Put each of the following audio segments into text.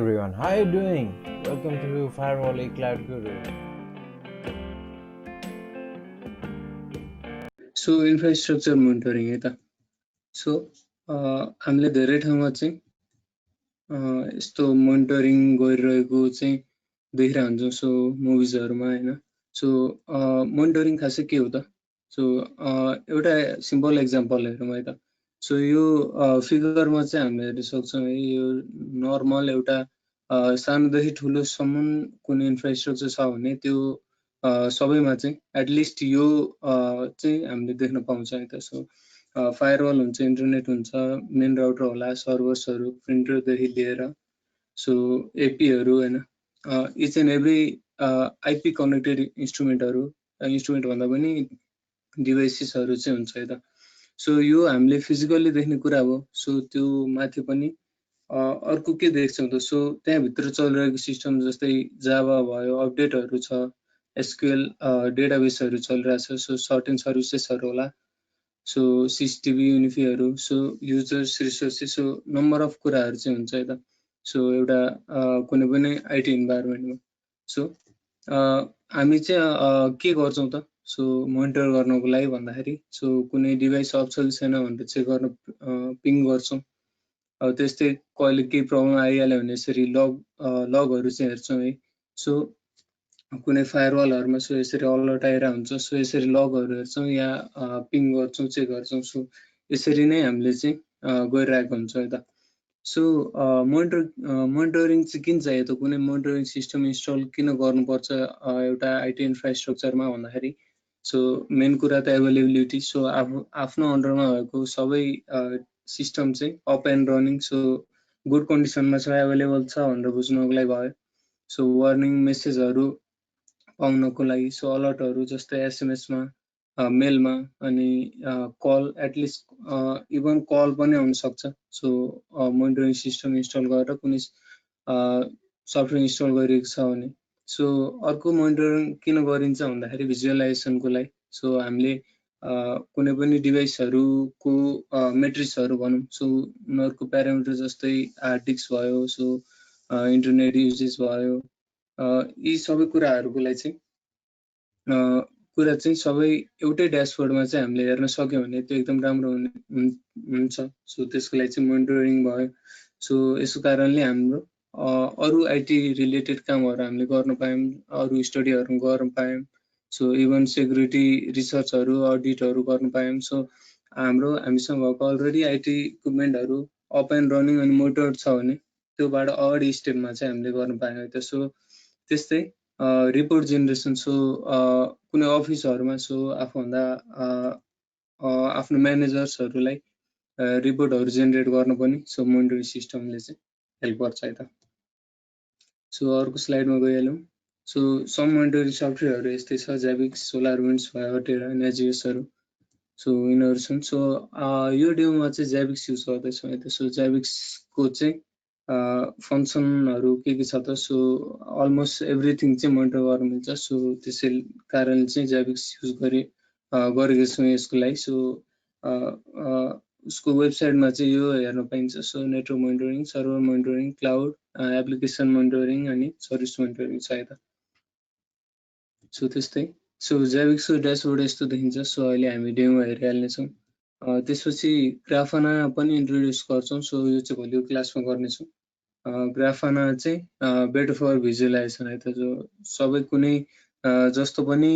Everyone, how are you doing? Welcome to Firewall Cloud Guru. So infrastructure monitoring है त so हामीले धेरै ठाउँमा चाहिँ यस्तो मोनिटरिङ गरिरहेको चाहिँ देखिरहेको हुन्छौँ सो मुभिजहरूमा हैन सो मोनिटरिङ खासै के हो त सो एउटा सिम्पल एक्जाम्पल हेरौँ है त सो यो फिगरमा चाहिँ हामीले हेर्न सक्छौँ है यो नर्मल एउटा सानोदेखि ठुलोसम्म कुनै इन्फ्रास्ट्रक्चर छ भने त्यो सबैमा चाहिँ एटलिस्ट यो चाहिँ हामीले देख्न पाउँछ है त सो फायरवल हुन्छ इन्टरनेट हुन्छ मेन राउटर होला सर्भर्सहरू प्रिन्टरदेखि लिएर सो एपीहरू हैन each and every IP connected instrument भन्दा पनि डिभाइसेसहरू चाहिँ हुन्छ है त सो यो हामीले फिजिकल्ली देख्ने कुरा हो सो त्यो माथि पनि अर्को के देख्छौँ त सो त्यहाँभित्र चलिरहेको सिस्टम जस्तै जावा भयो अपडेटहरू छ एसक्यूएल डेटाबेसहरू चलिरहेछ सो सर्टेन सर्भिसेसहरू होला सो सिसिटिभी युनिफीहरू so users resources so number of कुराहरू चाहिँ हुन्छ है त सो एउटा कुनै पनि आइटी इन्भाइरोमेन्टमा सो हामी चाहिँ के गर्छौँ त सो मोनिटर गर्नको लागि भन्दाखेरि सो कुनै डिभाइस अफ छ कि छैन भनेर चेक गर्न पिङ गर्छौँ अब त्यस्तै कहिले केही प्रब्लम आइहाल्यो भने यसरी लगहरू चाहिँ हेर्छौँ है सो कुनै फायरवलहरूमा सो यसरी अलर्ट आइरहेको हुन्छ सो यसरी लगहरू हेर्छौँ या पिङ गर्छौँ चेक गर्छौँ सो यसरी नै हामीले चाहिँ गरिरहेको हुन्छ है त सो मोनिटरिङ चाहिँ किन चाहियो त कुनै मोनिटरिङ सिस्टम इन्स्टल किन गर्नुपर्छ एउटा आइटी इन्फ्रास्ट्रक्चरमा भन्दाखेरि सो मेन कुरा त एभाइलेबिलिटी सो आफ्नो अन्डरमा भएको सबै सिस्टम चाहिँ up and running so good कन्डिसनमा छ एभाइलेबल छ भनेर बुझ्नको लागि भयो सो वार्निङ मेसेजहरू पाउनको लागि सो अलर्टहरू जस्तै एसएमएसमा मेलमा अनि कल एटलिस्ट इभन कल पनि आउन सक्छ सो मोनिटरिङ सिस्टम इन्स्टल गरेर कुनै सफ्टवेयर इन्स्टल गरिएको छ भने सो अर्को मोनिटरिङ किन गरिन्छ भन्दाखेरि भिजुअलाइजेसनको लागि सो हामीले कुनै पनि डिभाइसहरूको मेट्रिक्सहरू भनौँ सो उनीहरूको प्यारामिटर जस्तै हार्ड डिस्क भयो सो इन्टरनेट युजेस भयो यी सबै कुराहरूको लागि चाहिँ सबै एउटै ड्यासबोर्डमा चाहिँ हामीले हेर्न सक्यौँ भने त्यो एकदम राम्रो हुन्छ सो त्यसको लागि चाहिँ मोनिटरिङ भयो सो यसको कारणले हाम्रो अरू आइटी रिलेटेड कामहरू हामीले गर्न पायौँ अरू स्टडीहरू गर्न पायौँ सो इभन सेक्युरिटी रिसर्चहरू अडिटहरू गर्न पायौँ सो हामीसँग भएको अलरेडी आइटी इक्विपमेन्टहरू अप एन्ड रनिङ अनि मोनिटर छ भने त्योबाट अगाडि स्टेपमा चाहिँ हामीले गर्न पायौँ है त सो त्यस्तै रिपोर्ट जेनेरेसन सो कुनै अफिसहरूमा सो आफूभन्दा आफ्नो म्यानेजर्सहरूलाई रिपोर्टहरू जेनेरेट गर्न पनि सो मोनिटरिङ सिस्टमले चाहिँ हेल्प गर्छ है त सो अर्को स्लाइडमा गइहालौँ सो सम मोनिटरिङ सफ्टवेयरहरू यस्तै छ ज्याबिक्स सोलारविन्ड्स भयो टेरा नेजियसहरू सो यिनीहरू छन् सो यो डेमोमा चाहिँ ज्याबिक्स युज गर्दैछौँ है त सो ज्याबिक्सको चाहिँ फङ्सनहरू के छ त सो अलमोस्ट एभ्रिथिङ चाहिँ मोनिटर गर्न मिल्छ सो त्यसै कारणले चाहिँ ज्याबिक्स युज गरेको छौँ यसको लागि सो उसको वेबसाइटमा चाहिँ यो हेर्न पाइन्छ so network monitoring server monitoring cloud application monitoring अनि सर्भिस मोनिटरिङ छ यता सो त्यस्तै सो ज्याबिक्सको ड्यासबोर्ड यस्तो देखिन्छ सो अहिले हामी डेमो हेरिहाल्नेछौँ त्यसपछि ग्राफाना पनि इन्ट्रोड्युस गर्छौँ सो यो चाहिँ भोलिको क्लासमा गर्नेछौँ ग्राफाना चाहिँ बेटर फर भिजुअलाइजेसन है त जो सबै कुनै जस्तो पनि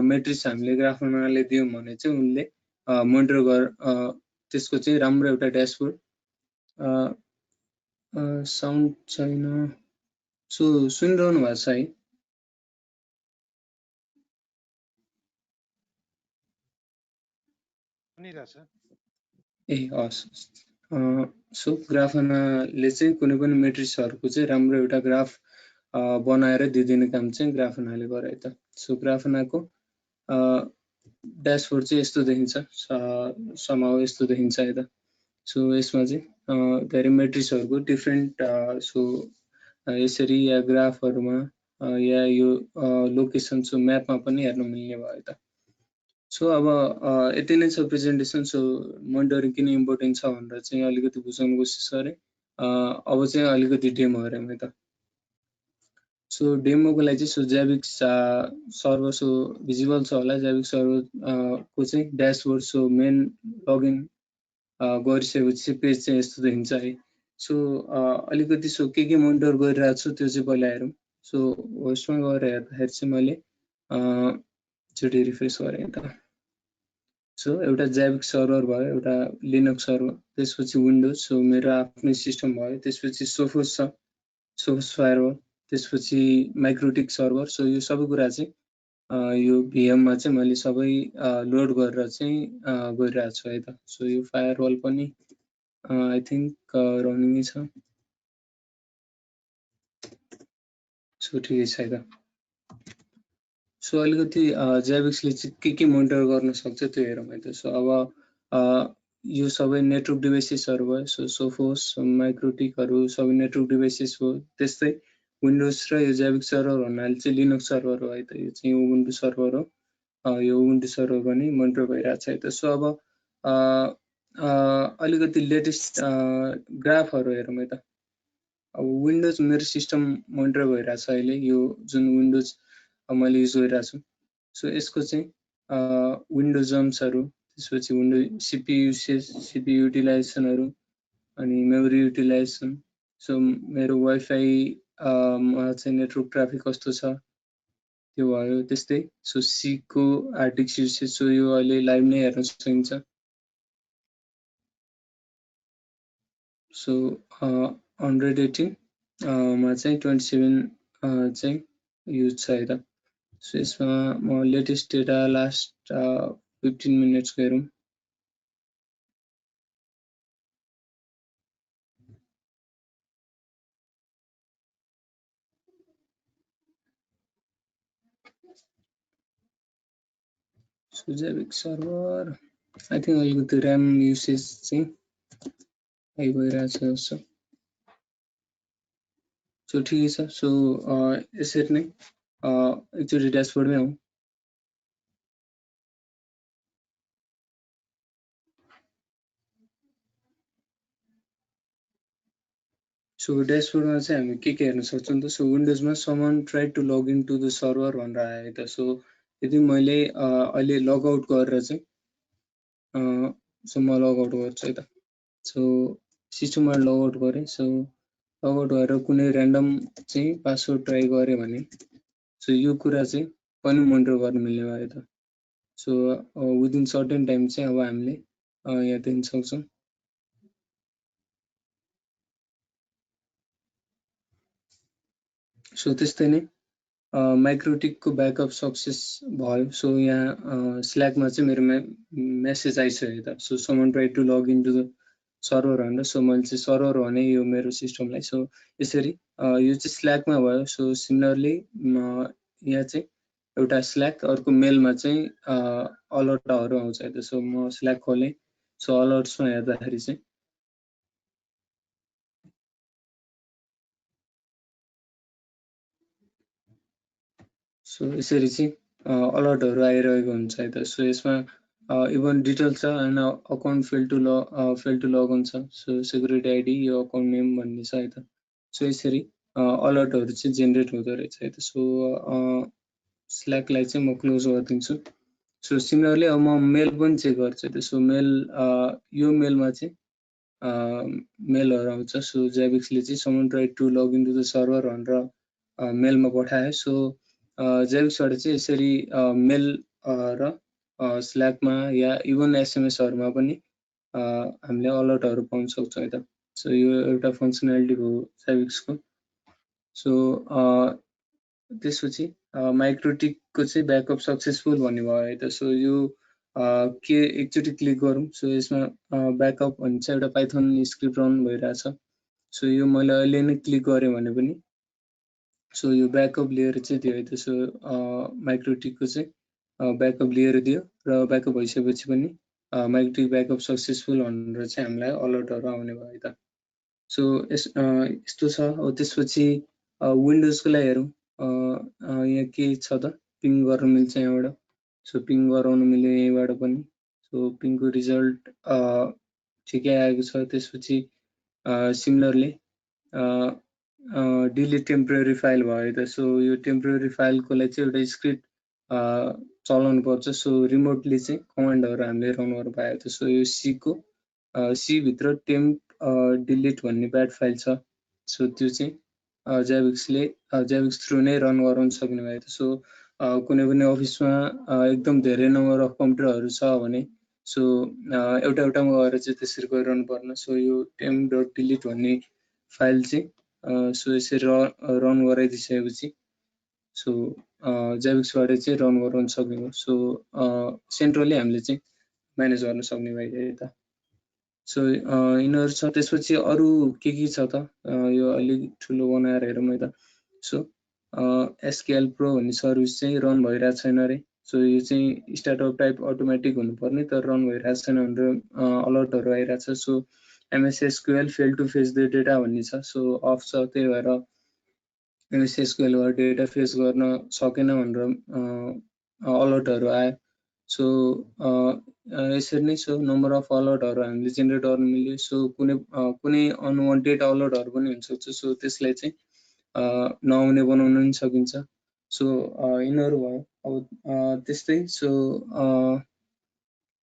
मेट्रिक्स हामीले ग्राफानाले दियौँ भने चाहिँ उनले मोनिटर त्यसको चाहिँ राम्रो एउटा ड्यासबोर्ड साउन्ड छैन सो सुनिरहनु भएको छ है ए हस् सो ग्राफानाले चाहिँ कुनै पनि मेट्रिक्सहरूको चाहिँ राम्रो एउटा ग्राफ बनाएर दिइदिने काम चाहिँ ग्राफानाले गरे त सो ग्राफानाको ड्यासबोर्ड चाहिँ यस्तो देखिन्छ समाउ यस्तो देखिन्छ है त सो यसमा चाहिँ धेरै मेट्रिक्सहरूको डिफ्रेन्ट सो यसरी या ग्राफहरूमा या यो लोकेसन सो म्यापमा पनि हेर्न मिल्ने भयो त सो अब यति नै छ प्रेजेन्टेसन सो मोनिटरिङ किन इम्पोर्टेन्ट छ भनेर चाहिँ अलिकति बुझाउन कोसिस गरेँ अब चाहिँ अलिकति डेमो हेरौँ है त। सो डेमोको लागि चाहिँ जाभिक्स सर्भर सो भिजिबल छ होला जाभिक्स सर्भर को चाहिँ ड्यासबोर्ड सो मेन लगइन गरिसकेपछि पेज चाहिँ यस्तो देखिन्छ है। सो अलिकति सो के मोनिटर गरिरहेको छु त्यो चाहिँ पहिला हेरौँ। सो होस्टमा गएर हेर्दाखेरि चाहिँ मैले एकचोटि रिफ्रेस गरेँ त। सो एउटा जाभिक्स सर्भर भयो, एउटा लिनक्स सर्भर, त्यसपछि विन्डोज, सो मेरो आफ्नै सिस्टम भयो, त्यसपछि सोफोस छ, सोफोस फायरवल, त्यसपछि माइक्रोटिक सर्भर। सो यो सबै कुरा चाहिँ यो भिएममा चाहिँ मैले सबै लोड गरेर चाहिँ गरिरहेको छु है त। सो यो फायरवल पनि आई थिङ्क रनिङै छ। सो ठिकै छ है त। सो अलिकति जाभिक्सले चाहिँ के मोनिटर गर्न सक्छ त्यो हेरौँ है त। सो अब यो सबै नेटवर्क डिभाइसेसहरू भयो। सो सोफोस माइक्रोटिकहरू सबै नेटवर्क डिभाइसेस हो। त्यस्तै विन्डोज र यो जाभिक्स सर्भर भन्नाले चाहिँ लिनक्स सर्भर हो है त। यो चाहिँ उबुन्टु सर्भर हो। यो उबुन्टु सर्भर पनि मोनिटर भइरहेको छ है त। सो अब अलिकति लेटेस्ट ग्राफहरू हेरौँ है त। अब विन्डोज मेरो सिस्टम मोनिटर भइरहेको छ अहिले, यो जुन विन्डोज मैले युज गरिरहेको छु। सो यसको चाहिँ विन्डो जम्प्सहरू, त्यसपछि विन्डो सिपियु युसेज, सिपियु युटिलाइजेसनहरू, अनि मेमोरी युटिलाइजेसन। सो मेरो वाइफाई मा चाहिँ नेटवर्क ट्राफिक कस्तो छ त्यो भयो। त्यस्तै सो सीको आरटिक्स युसेज, सो यो अहिले लाइभ नै हेर्न सकिन्छ। सो 118 मा चाहिँ 27 चाहिँ युज छ है त। सो यसमा म लेटेस्ट डेटा लास्ट 15 मिनट्सको हेरौँ। सो जाभिक सर्भर आई थिङ्क अलिकति ऱ्याम युसेज चाहिँ हाई भइरहेछ जस्तो। सो ठिकै छ। सो यसरी नै एकचोटि ड्यासबोर्डमै आउँ। सो ड्यासबोर्डमा चाहिँ हामी के हेर्न सक्छौँ त। सो विन्डोजमा someone try to log in to the server भनेर आयो है त। सो यदि मैले अहिले लगआउट गरेर चाहिँ सो म लगआउट गर्छु है त। सो सिस्टममा लगआउट गरेँ। सो लगआउट गरेर कुनै ऱ्यान्डम चाहिँ पासवर्ड ट्राई गरेँ भने सो यो कुरा चाहिँ पनि मोनिटर गर्न मिल्ने भयो है त। सो विदिन सर्टेन टाइम चाहिँ अब हामीले यहाँ देख्न सक्छौँ। सो त्यस्तै नै माइक्रोटिकको ब्याकअप सक्सेस भयो। सो यहाँ स्ल्याकमा चाहिँ मेरो मेसेज आइसक्यो त। So someone try to log in to the server भनेर। सो मैले चाहिँ सर्भर भने यो मेरो सिस्टमलाई। सो यसरी यो चाहिँ स्ल्याकमा भयो। सो सिमिलरली यहाँ चाहिँ एउटा स्ल्याक, अर्को मेलमा चाहिँ अलर्टहरू आउँछ है त। सो म स्ल्याक खोलेँ। सो अलर्ट्समा हेर्दाखेरि चाहिँ सो यसरी चाहिँ अलर्टहरू आइरहेको हुन्छ है त। सो यसमा इभन डिटेल छ होइन, account fail to log in छ। सो सेक्युरिटी आइडी, यो अकाउन्ट नेम भन्ने छ है त। सो यसरी अलर्टहरू चाहिँ जेनेरेट हुँदो रहेछ है त। सो स्ल्याकलाई चाहिँ म क्लोज गरिदिन्छु। सो सिमिलरली अब म मेल पनि चेक गर्छु है त। सो मेल यो मेलमा चाहिँ मेलहरू आउँछ। सो जाभिक्सले चाहिँ someone try to log in to the server भनेर मेलमा पठायो। सो जाभिक्सबाट चाहिँ यसरी मेल र स्ल्याकमा या इभन एसएमएसहरूमा पनि हामीले अलर्टहरू पाउन सक्छौँ है त। सो यो एउटा फङ्सनालिटी हो जाभिक्सको। सो त्यसपछि माइक्रोटिकको चाहिँ ब्याकअप सक्सेसफुल भन्ने भयो है त। सो यो के एकचोटि क्लिक गरौँ। सो यसमा ब्याकअप भन्ने चाहिँ एउटा पाइथन स्क्रिप्ट रन भइरहेछ। सो यो मैले अहिले नै क्लिक गरेँ भने पनि सो यो ब्याकअप लिएर चाहिँ दियो है त। सो माइक्रोटिकको चाहिँ ब्याकअप लिएर दियो र ब्याकअप भइसकेपछि पनि माइक्रोटिक ब्याकअप सक्सेसफुल भनेर चाहिँ हामीलाई अलर्टहरू आउने भयो है त। सो यस्तो छ। अब त्यसपछि विन्डोजको लागि हेरौँ। यहाँ के छ त, पिङ गर्न मिल्छ यहाँबाट। सो पिङ गराउन मिल्यो यहीँबाट पनि। सो पिङको रिजल्ट ठिकै आएको छ। त्यसपछि सिमिलरली डिलिट टेम्पोरेरी फाइल भयो त सो यो टेम्पोरेरी फाइलको लागि चाहिँ एउटा स्क्रिप्ट चलाउनु पर्छ सो रिमोटली चाहिँ कमान्डहरु हामीले रन गर्न पायो त सो यो सी को सी भित्र टेम्प डिलिट भन्ने ब्याड फाइल छ सो त्यो चाहिँ जाभिक्स थ्रु नै रन गराउन सक्ने भयो त सो कुनै पनि अफिसमा एकदम धेरै नम्बर अफ कम्प्युटरहरु छ भने सो एउटा एउटामा गएर चाहिँ त्यसरी गरिरहनु पर्न सो यो temp.delete भन्ने फाइल चाहिँ सो यसरी रन गराइदिसकेपछि सो जाभिक्सबाट चाहिँ रन गराउन सक्ने हो सो सेन्ट्रली हामीले चाहिँ म्यानेज गर्न सक्ने भयो यता सो यिनीहरु छ त्यसपछि अरु के छ त यो अलि ठुलो बनाएर हेरौँ है त सो SQL Pro भन्ने सर्भिस चाहिँ रन भइरहेको छैन रे सो यो चाहिँ स्टार्टअप टाइप अटोमेटिक हुनुपर्ने तर रन भइरहेको छैन भनेर अलर्टहरु आइरहेछ so MS SQL fail to fetch the data भन्ने छ सो अफ छ त्यही भएर MS SQL बाट डेटा फेच गर्न सकेन भनेर अलर्टहरु आयो सो यसरी नै सो नम्बर अफ अलर्टहरु हामीले जेनेरेट गर्न मिल्यो सो कुनै अनवान्टेड अलर्टहरु पनि हुन सक्छ सो त्यसलाई चाहिँ नआउने बनाउन पनि सकिन्छ सो यिनीहरु भयो अब त्यस्तै सो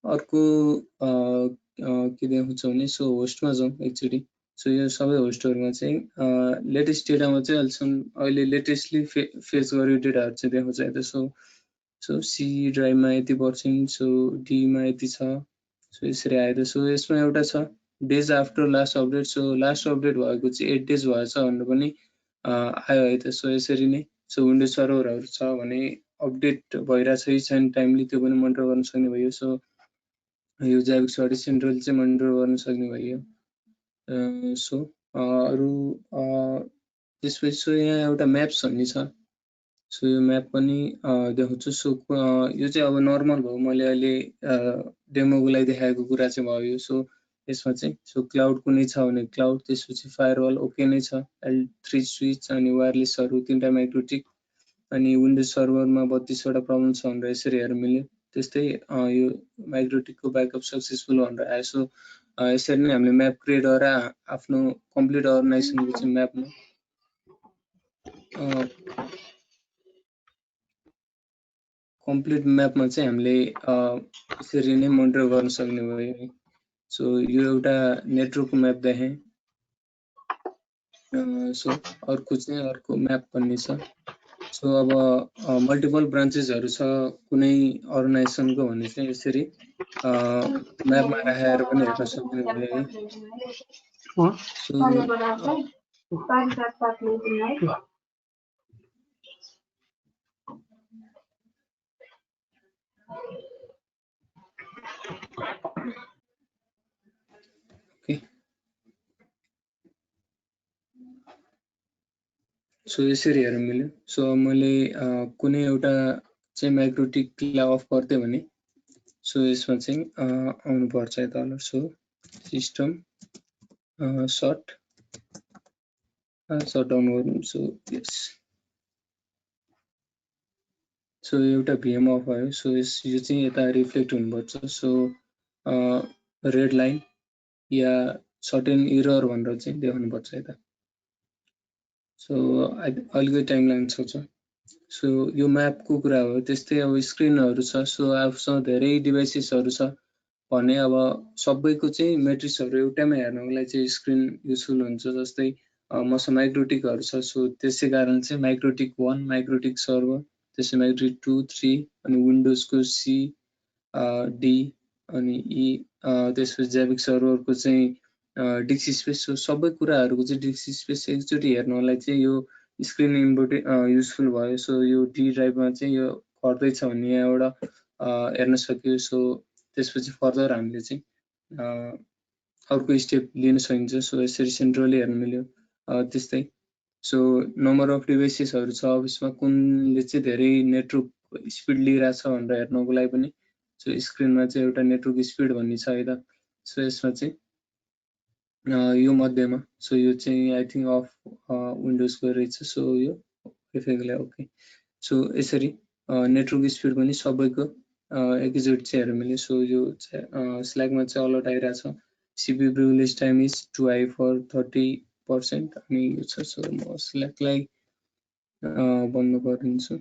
अर्को के देखाउँछ भने सो होस्टमा जाउँ एकचोटी सो यो सबै होस्टहरुमा चाहिँ लेटेस्ट डेटामा चाहिँ अहिले लेटेस्टली फेच गरेको डेटाहरु चाहिँ देखाउँछ है त सो सी ड्राइभमा यति पर्सेन्ट सो डी मा यति छ सो यसरी आयो त सो यसमा एउटा छ days after last update so last update भएको चाहिँ 8 डेज भएछ भनेर पनि आयो है त सो यसरी नै सो विन्डोज सर्भरहरु छ भने अपडेट भइरहेछ कि छैन टाइमली त्यो पनि मोनिटर गर्न सक्ने भयो सो यो जाभिक्सबाट सेन्ट्रल चाहिँ मोनिटर गर्न सक्ने भयो सो अरु त्यसपछि सो यहाँ एउटा म्याप्स भन्ने छ सो यो म्याप पनि देखाउँछु सो यो चाहिँ अब नर्मल भयो मैले अहिले डेमोको लागि देखाएको कुरा चाहिँ भयो यो सो यसमा चाहिँ सो क्लाउड कुनै छ भने क्लाउड त्यसपछि फायरवल ओके नै छ L3 स्विच अनि वायरलेसहरु तीनटा माइक्रोटिक अनि विन्डोज सर्भरमा 32 वटा प्रब्लम छ भनेर यसरी हेर्न मिल्यो त्यस्तै यो माइक्रोटिकको ब्याकअप सक्सेसफुल भनेर आयो सो यसरी नै हामीले म्याप क्रिएट गरेर आफ्नो कम्प्लिट अर्गनाइजेसनको चाहिँ म्यापमा कम्प्लिट म्यापमा चाहिँ हामीले यसरी नै मोनिटर गर्न सक्ने भयो सो यो एउटा नेटवर्कको म्याप देखे सो अर्को म्याप भन्ने छ सो अब मल्टिपल ब्रान्चेसहरु छ कुनै अर्गनाइजेसनको भने चाहिँ यसरी म्यापमा राखेर पनि हेर्न सक्ने भयो है सो यसरी हेर्न मिल्यो सो मैले कुनै एउटा चाहिँ माइक्रोटिकलाई अफ गर्दै भने सो यसमा चाहिँ आउनु पर्छ है तल सो सिस्टम शट डाउन गरौँ सो यस सो एउटा VM अफ भयो सो यो चाहिँ यता रिफ्लेक्ट हुनुपर्छ सो रेड लाइन या सर्टेन एरर भनेर चाहिँ देखाउनु पर्छ यता सो अलिकति टाइम लाग्न सक्छ सो यो म्यापको कुरा हो त्यस्तै अब स्क्रिनहरु छ सो आफूसँग धेरै डिभाइसेसहरु छ भने अब सबैको चाहिँ मेट्रिक्सहरु एउटैमा हेर्नको लागि चाहिँ स्क्रिन युजफुल हुन्छ जस्तै मसँग माइक्रोटिकहरु छ सो त्यसै कारण चाहिँ माइक्रोटिक 1 माइक्रोटिक सर्भर त्यसै माइक्रोटिक 2 3 अनि विन्डोजको C D अनि E त्यसपछि जाभिक सर्भरको चाहिँ डिस्क स्पेस सो सबै कुराहरुको चाहिँ डिस्क स्पेस एकचोटी हेर्नलाई चाहिँ यो स्क्रिन इन्भर्ट युजफुल भयो सो यो D ड्राइभमा चाहिँ यो घट्दै छ भन्ने यहाँबाट हेर्न सक्यो सो त्यसपछि फर्दर हामीले चाहिँ अर्को स्टेप लिन सकिन्छ सो यसरी सेन्ट्रली हेर्न मिल्यो त्यस्तै सो नम्बर अफ डिभाइसेसहरु छ अफिसमा कुनले चाहिँ धेरै नेटवर्क स्पिड लिइराछ भनेर हेर्नको लागि पनि सो स्क्रिनमा चाहिँ एउटा नेटवर्क स्पिड भन्ने छ है त सो यसमा चाहिँ यो मध्येमा सो यो चाहिँ आई थिंक अफ विन्डोजको रहेछ सो यो इफेक्टले ओके सो यसरी नेटवर्क स्पिड पनि सबैको एकैचोटि चाहिँ हेर्न मिल्यो सो यो स्ल्याकमा चाहिँ अलर्ट आइरहेछ CPU privilege time is too high for 30% अनि यो छ सो म Slack-लाई बन्द गरिदिन्छु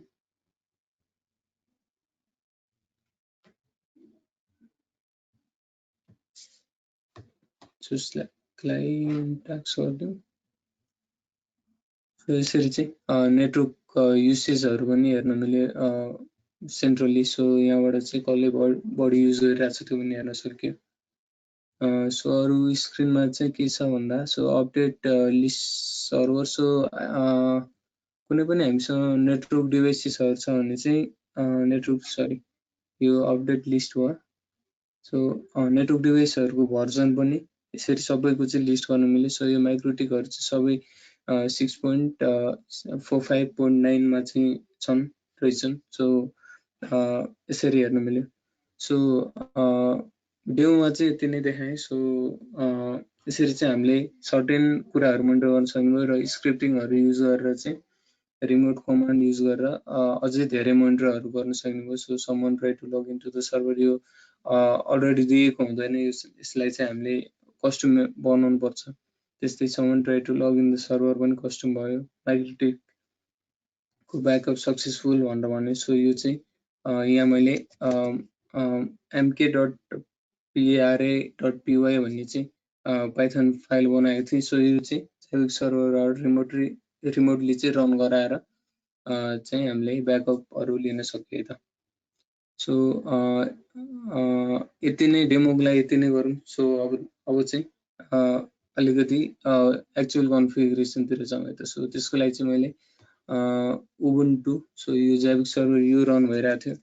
सो Slack-लाई ट्याक्स गरिदिउँ सो यसरी चाहिँ नेटवर्क युसेजहरु पनि हेर्न मिल्यो सेन्ट्रली सो यहाँबाट चाहिँ कसले बढी युज गरिरहेछ त्यो पनि हेर्न सक्यो सो अरु स्क्रिनमा चाहिँ के छ भन्दा so update list server so कुनै पनि हामीसँग नेटवर्क डिभाइसेसहरु छ भने चाहिँ नेटवर्क यो अपडेट लिस्ट हो सो नेटवर्क डिभाइसहरुको भर्जन पनि यसरी सबैको चाहिँ लिस्ट गर्न मिल्यो सो यो माइक्रोटिकहरु चाहिँ सबै 6.45.9 मा चाहिँ छन् रहेछन् सो यसरी हेर्न मिल्यो सो डेमोमा चाहिँ यति नै देखाएँ सो यसरी चाहिँ हामीले सर्टेन कुराहरु मोनिटर गर्न सक्नुभयो र स्क्रिप्टिङहरु युज गरेर चाहिँ रिमोट कमान्ड युज गरेर अझै धेरै मोनिटरहरु गर्न सक्नुभयो so someone try to log into the server यो अलरेडी दिएको हुँदैन यसलाई चाहिँ हामीले कस्टम बनाउनु पर्छ त्यस्तै someone try to log in the server पनि कस्टम भयो माइक्रोटिक को ब्याकअप सक्सेसफुल भनेर भने सो यो चाहिँ यहाँ मैले mk.para.py भन्ने चाहिँ पाइथन फाइल बनाएको थिएँ सो यो चाहिँ जैविक सर्भरबाट रिमोटली चाहिँ रन गराएर चाहिँ हामीले ब्याकअपहरु लिन सकियो त सो यति नै डेमोको लागि यति नै गरौँ सो अब चाहिँ अलिकति एक्चुअल कन्फिगरेसन तिर जाउँ त सो त्यसको लागि चाहिँ मैले उबुन्टु सो यो जैविक सर्भर यो रन भइरहेको थियो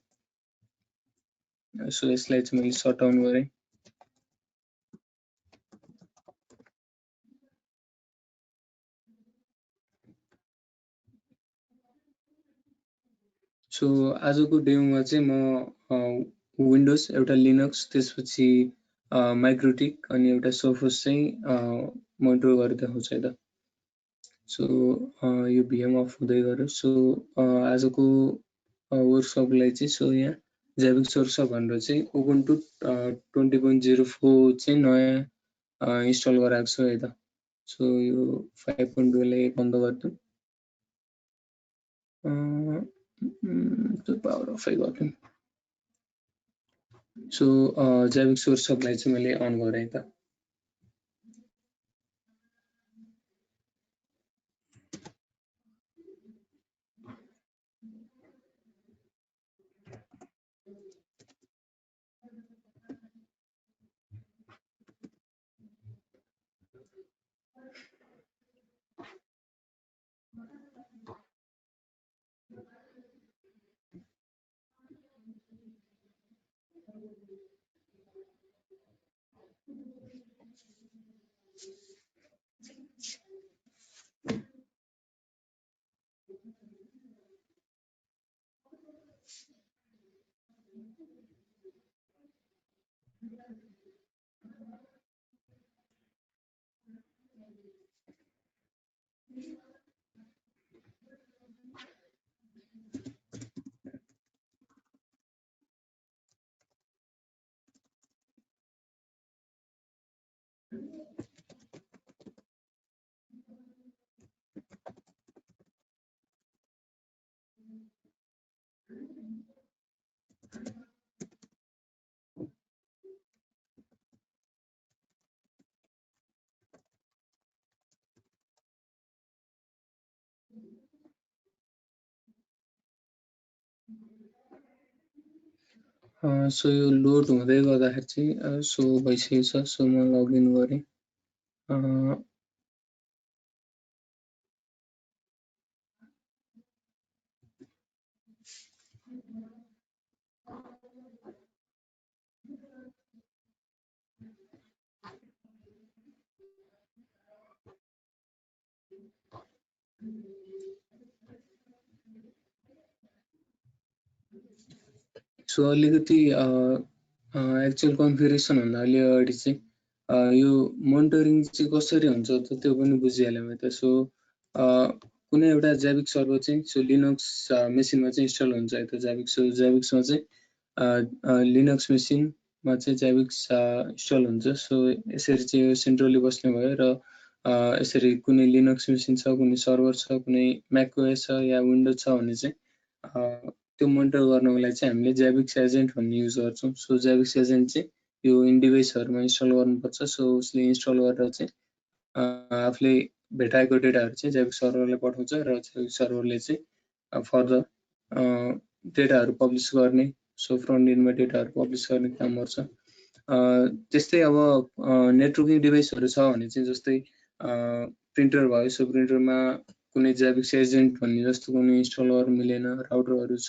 सो यसलाई चाहिँ मैले शट डाउन गरे सो आजको डेमोमा चाहिँ म विन्डोज एउटा लिनक्स त्यसपछि माइक्रोटिक अनि एउटा सोफोस चाहिँ मोनिटर गरेर देखाउँछु है त सो यो भिएम अफ हुँदै गर्यो सो आजको वर्कसपलाई चाहिँ सो यहाँ जैविक सोर्स भनेर चाहिँ उबुन्टु 20.04 चाहिँ नयाँ इन्स्टल गराएको छु है त सो यो 5.2 लाई बन्द गरिदिउँ पावर अफ गरिदिउँ सो जैविक सोर्सलाई चाहिँ मैले अन गरेँ त सो यो लोड हुँदै गर्दाखेरि चाहिँ सो भइसकेको छ सो म लगइन गरेँ सो अलिकति एक्चुअल कन्फिगरेसन भन्दा अलि अगाडि चाहिँ यो मोनिटरिङ चाहिँ कसरी हुन्छ त त्यो पनि बुझिहाल्यौँ है त सो कुनै एउटा जैविक सर्भर चाहिँ सो लिनक्स मेसिनमा चाहिँ इन्स्टल हुन्छ है त जैविक सो जैविक्समा चाहिँ लिनक्स मेसिन मा चाहिँ जाभिक्स इन्स्टल हुन्छ। सो यसरी चाहिँ यो सेन्ट्रली बस्ने भयो र यसरी कुनै लिनक्स मेसिन छ, कुनै सर्भर छ, कुनै म्याकओएस छ या विन्डोज छ भने चाहिँ त्यो मोनिटर गर्नको लागि चाहिँ हामीले जाभिक्स एजेन्ट भन्ने युज गर्छौँ। सो जाभिक्स एजेन्ट चाहिँ यो इन डिभाइसहरूमा इन्स्टल गर्नुपर्छ। सो उसले इन्स्टल गरेर चाहिँ आफूले भेटाएको डेटाहरू चाहिँ जाभिक्स सर्भरलाई पठाउँछ र जाभिक्स सर्भरले चाहिँ फर्दर डेटाहरू पब्लिस गर्ने, सो फ्रन्ट एन्डमा डेटाहरू पब्लिस गर्ने काम गर्छ। त्यस्तै अब नेटवर्किङ डिभाइसहरू छ भने चाहिँ जस्तै प्रिन्टर भयो, सो प्रिन्टरमा कुनै जाभिक्स एजेन्ट भन्ने जस्तो कुनै इन्स्टल गर्न मिलेन, राउटरहरू छ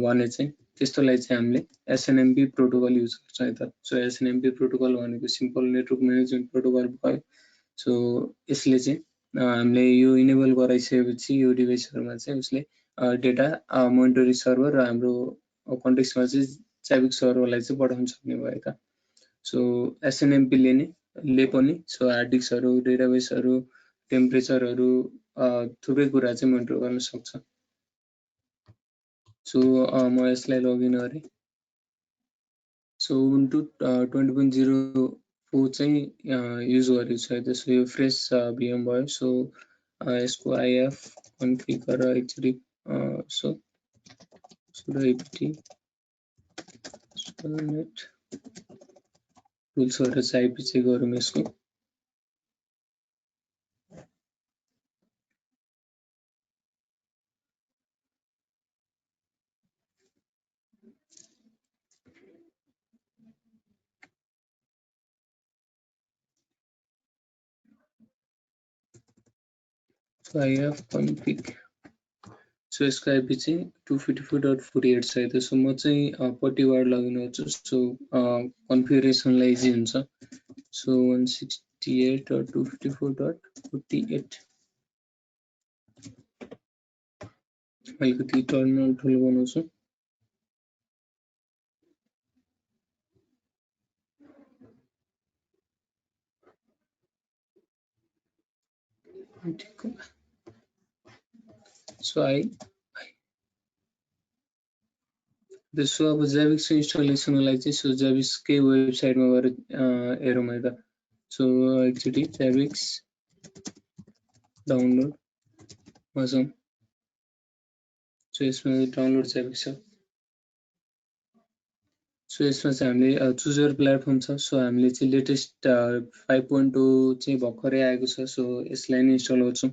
भने चाहिँ त्यस्तोलाई चाहिँ हामीले एसएनएमपी प्रोटोकल युज गर्छौँ यता। सो एसएनएमपी प्रोटोकल भनेको सिम्पल नेटवर्क म्यानेजमेन्ट प्रोटोकल भयो। सो यसले चाहिँ हामीले यो इनेबल गराइसकेपछि यो डिभाइसहरूमा चाहिँ उसले डेटा मोनिटरिङ सर्भर र हाम्रो कन्टेक्स्टमा चाहिँ जाभिक्स सर्भरलाई चाहिँ पठाउन सक्ने भयो त। सो एसएनएमपीले ले पनि सो हार्ड डिस्कहरू, डेटाबेसहरू, टेम्परेचरहरू थुप्रै कुरा चाहिँ मोनिटर गर्न सक्छ। सो म यसलाई लगइन गरेँ। सो उबुन्टु 20.04 चाहिँ युज गरेको छ। त्यसो यो फ्रेस भिएम भयो। सो यसको आइएफ कन्फिग गरेर एकचोटि सो sudo apt net टुल्सहरू चाहिँ आइपी चाहिँ गरौँ यसको। So IF config सो यसको आइपी चाहिँ 254.48 छ। त्यसो म चाहिँ पट्टिबाट लगइन गर्छु। सो कन्फिगरेसनलाई इजी हुन्छ। सो 168.254.48 अलिकति टर्मिनल ठुलो बनाउँछु। सो त्यसो अब जाभिक्स इन्स्टलेसनलाई चाहिँ सो जाभिक्सकै वेबसाइटमा गएर हेरौँ है त। सो एकचोटि जाभिक्स डाउनलोड मा जाउँ। सो यसमा डाउनलोड जाभिक्स छ। सो यसमा चाहिँ हामीले चुजर प्लेटफर्म छ। सो हामीले चाहिँ लेटेस्ट 5.0 चाहिँ भर्खरै आएको छ। सो यसलाई नै इन्स्टल गर्छौँ।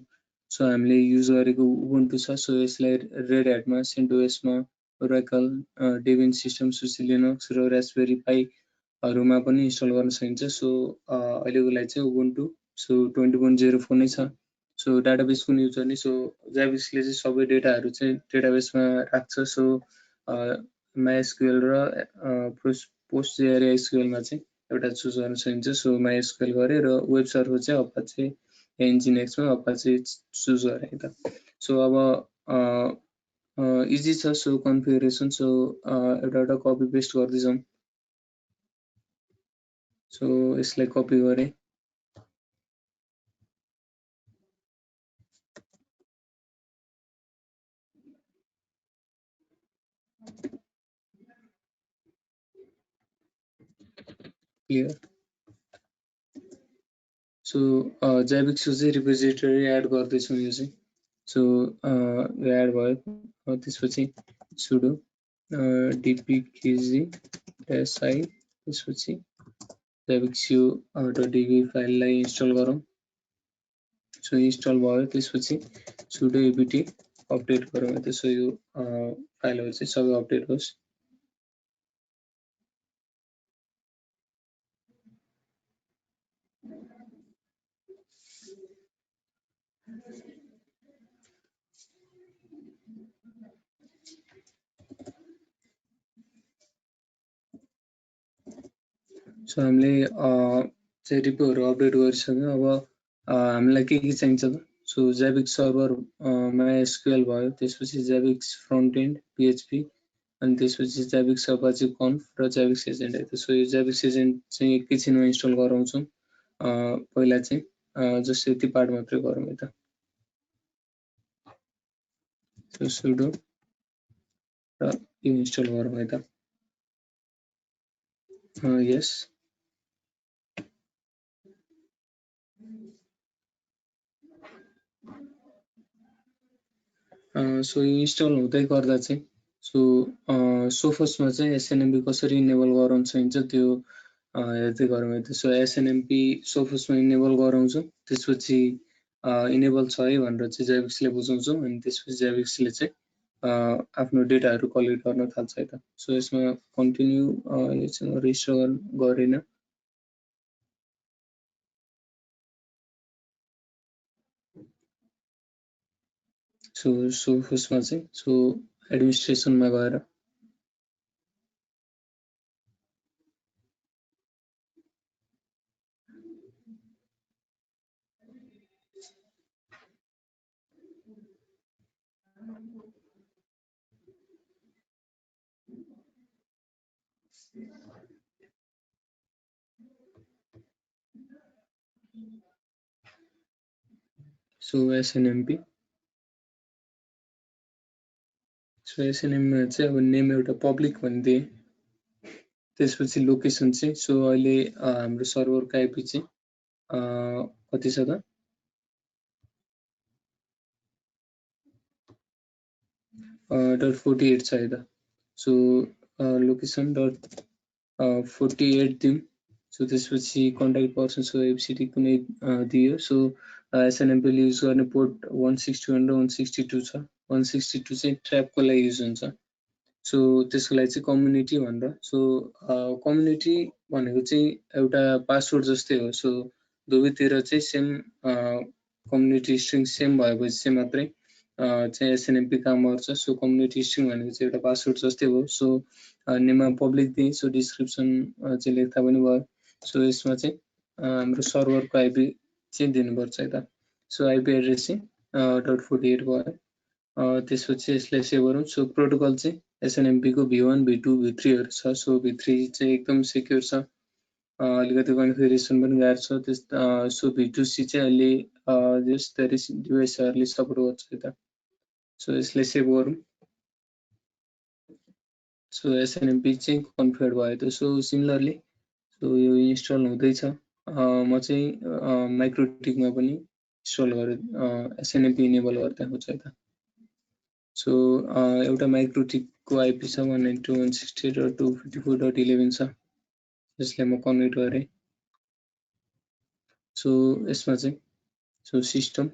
सो हामीले युज गरेको उबुन्टु छ। सो यसलाई रेड ह्याटमा, सेन्टोसमा, ओराकल, डेबियन सिस्टम, सुसी लिनक्स र रास्पबेरी पाईहरूमा पनि इन्स्टल गर्न सकिन्छ। सो अहिलेको लागि चाहिँ उबुन्टु सो 20.04 नै छ। सो डाटाबेस कुन युज गर्ने, सो जाभिक्सले चाहिँ सबै डेटाहरू चाहिँ डेटाबेसमा राख्छ। सो माइएसक्युएल र पोस्टग्रेसक्युएलमा चाहिँ एउटा चुज गर्न सकिन्छ। सो माइएसक्युएल गरेँ र वेब सर्भर चाहिँ अपाचे एनजिनएक्समा अपाचे चुज गरेँ त। सो अब इजी छ। सो कन्फिगरेसन सो एउटा कपी पेस्ट गर्दै जाउँ। सो यसलाई कपी गरेँ। क्लियर। सो जाभिक्सको चाहिँ रिपोजिटरी एड गर्दैछौँ यो चाहिँ। सो एड भयो। त्यसपछि सुडो dpkg -i त्यसपछि javixu.db फाइललाई इन्स्टल गरौँ। सो इन्स्टल भयो। त्यसपछि सुडो apt अपडेट गरौँ। त्यसो यो फाइलहरू चाहिँ सबै अपडेट होस्। सो हामीले चाहिँ रिपोहरू अपडेट गरिसक्यौँ। अब हामीलाई के चाहिन्छ त? सो जाभिक्स सर्भर माइएसक्युएल भयो। त्यसपछि जाभिक्स फ्रन्ट एन्ड PHP अनि त्यसपछि जाभिक्स अपाचे कन्फ र जाभिक्स एजेन्ट है। त्यसो यो जाभिक्स एजेन्ट चाहिँ एकैछिनमा इन्स्टल गराउँछौँ। पहिला चाहिँ जस्तो यति पार्ट मात्रै गरौँ है त। सो सुडो र यो इन्स्टल गरौँ है त। yes. सो यो इन्स्टल हुँदै गर्दा चाहिँ सोफोसमा चाहिँ एसएनएमपी कसरी इनेबल गराउँछ हुन्छ त्यो हेर्दै गरौँ है। सो एसएनएमपी सोफोसमा इनेबल गराउँछौँ, त्यसपछि इनेबल छ है भनेर चाहिँ जेभिक्सले बुझाउँछौँ अनि त्यसपछि जेभिक्सले चाहिँ आफ्नो डेटाहरू कलेक्ट गर्न थाल्छ है त। सो यसमा कन्टिन्यू यो चाहिँ रेजिस्टर गरेन। सो सोफोसमा चाहिँ एडमिनिस्ट्रेसनमा गएर एसएनएमपी एसएनएममा चाहिँ अब नेम एउटा पब्लिक भनिदिए, त्यसपछि लोकेसन चाहिँ अहिले हाम्रो सर्भरको आइपी चाहिँ कति छ त .48 छ है त। सो लोकेसन .48 दिउँ। सो त्यसपछि कन्ट्याक्ट पर्सन एफसिटी कुनै दियो। सो एसएनएमपीले युज गर्ने पोर्ट 161 र 162 छ। 162 चाहिँ ट्र्यापको लागि युज हुन्छ। सो त्यसको लागि चाहिँ कम्युनिटी भनेर। सो कम्युनिटी भनेको चाहिँ एउटा पासवर्ड जस्तै हो। सो दुवैतिर चाहिँ सेम कम्युनिटी स्ट्रिङ सेम भएपछि चाहिँ मात्रै चाहिँ एसएनएमपी काम गर्छ। सो कम्युनिटी स्ट्रिङ भनेको चाहिँ एउटा पासवर्ड जस्तै हो। सो नेममा पब्लिक दिएँ, सो डिस्क्रिप्सन चाहिँ लेख्दा पनि भयो। सो यसमा चाहिँ हाम्रो सर्भरको आइपी चाहिँ दिनुपर्छ है त। सो आइपी एड्रेस चाहिँ .48 भयो। त्यसपछि यसलाई सेभ गरौँ। सो प्रोटोकल चाहिँ एसएनएमपी को V1, V2, V3 छ। सो V3 चाहिँ एकदम सेक्युर छ, अलिकति कन्फिगरेसन पनि गाह्रो छ। सो V2C चाहिँ अहिले धेरै डिभाइसहरूले सपोर्ट गर्छ है त। सो यसलाई सेभ गरौँ। सो एसएनएमपी चाहिँ कन्फिगर भयो त। सो सिमिलरली यो इन्स्टल हुँदैछ। म चाहिँ माइक्रोटिकमा पनि इन्स्टल गरेर एसएनएमपी इनेबल गर्दै आउँछ है त। सो एउटा माइक्रोटिकको आइपी छ 192.168.254.11 छ, यसलाई म कनेक्ट गरेँ। सो यसमा चाहिँ सिस्टम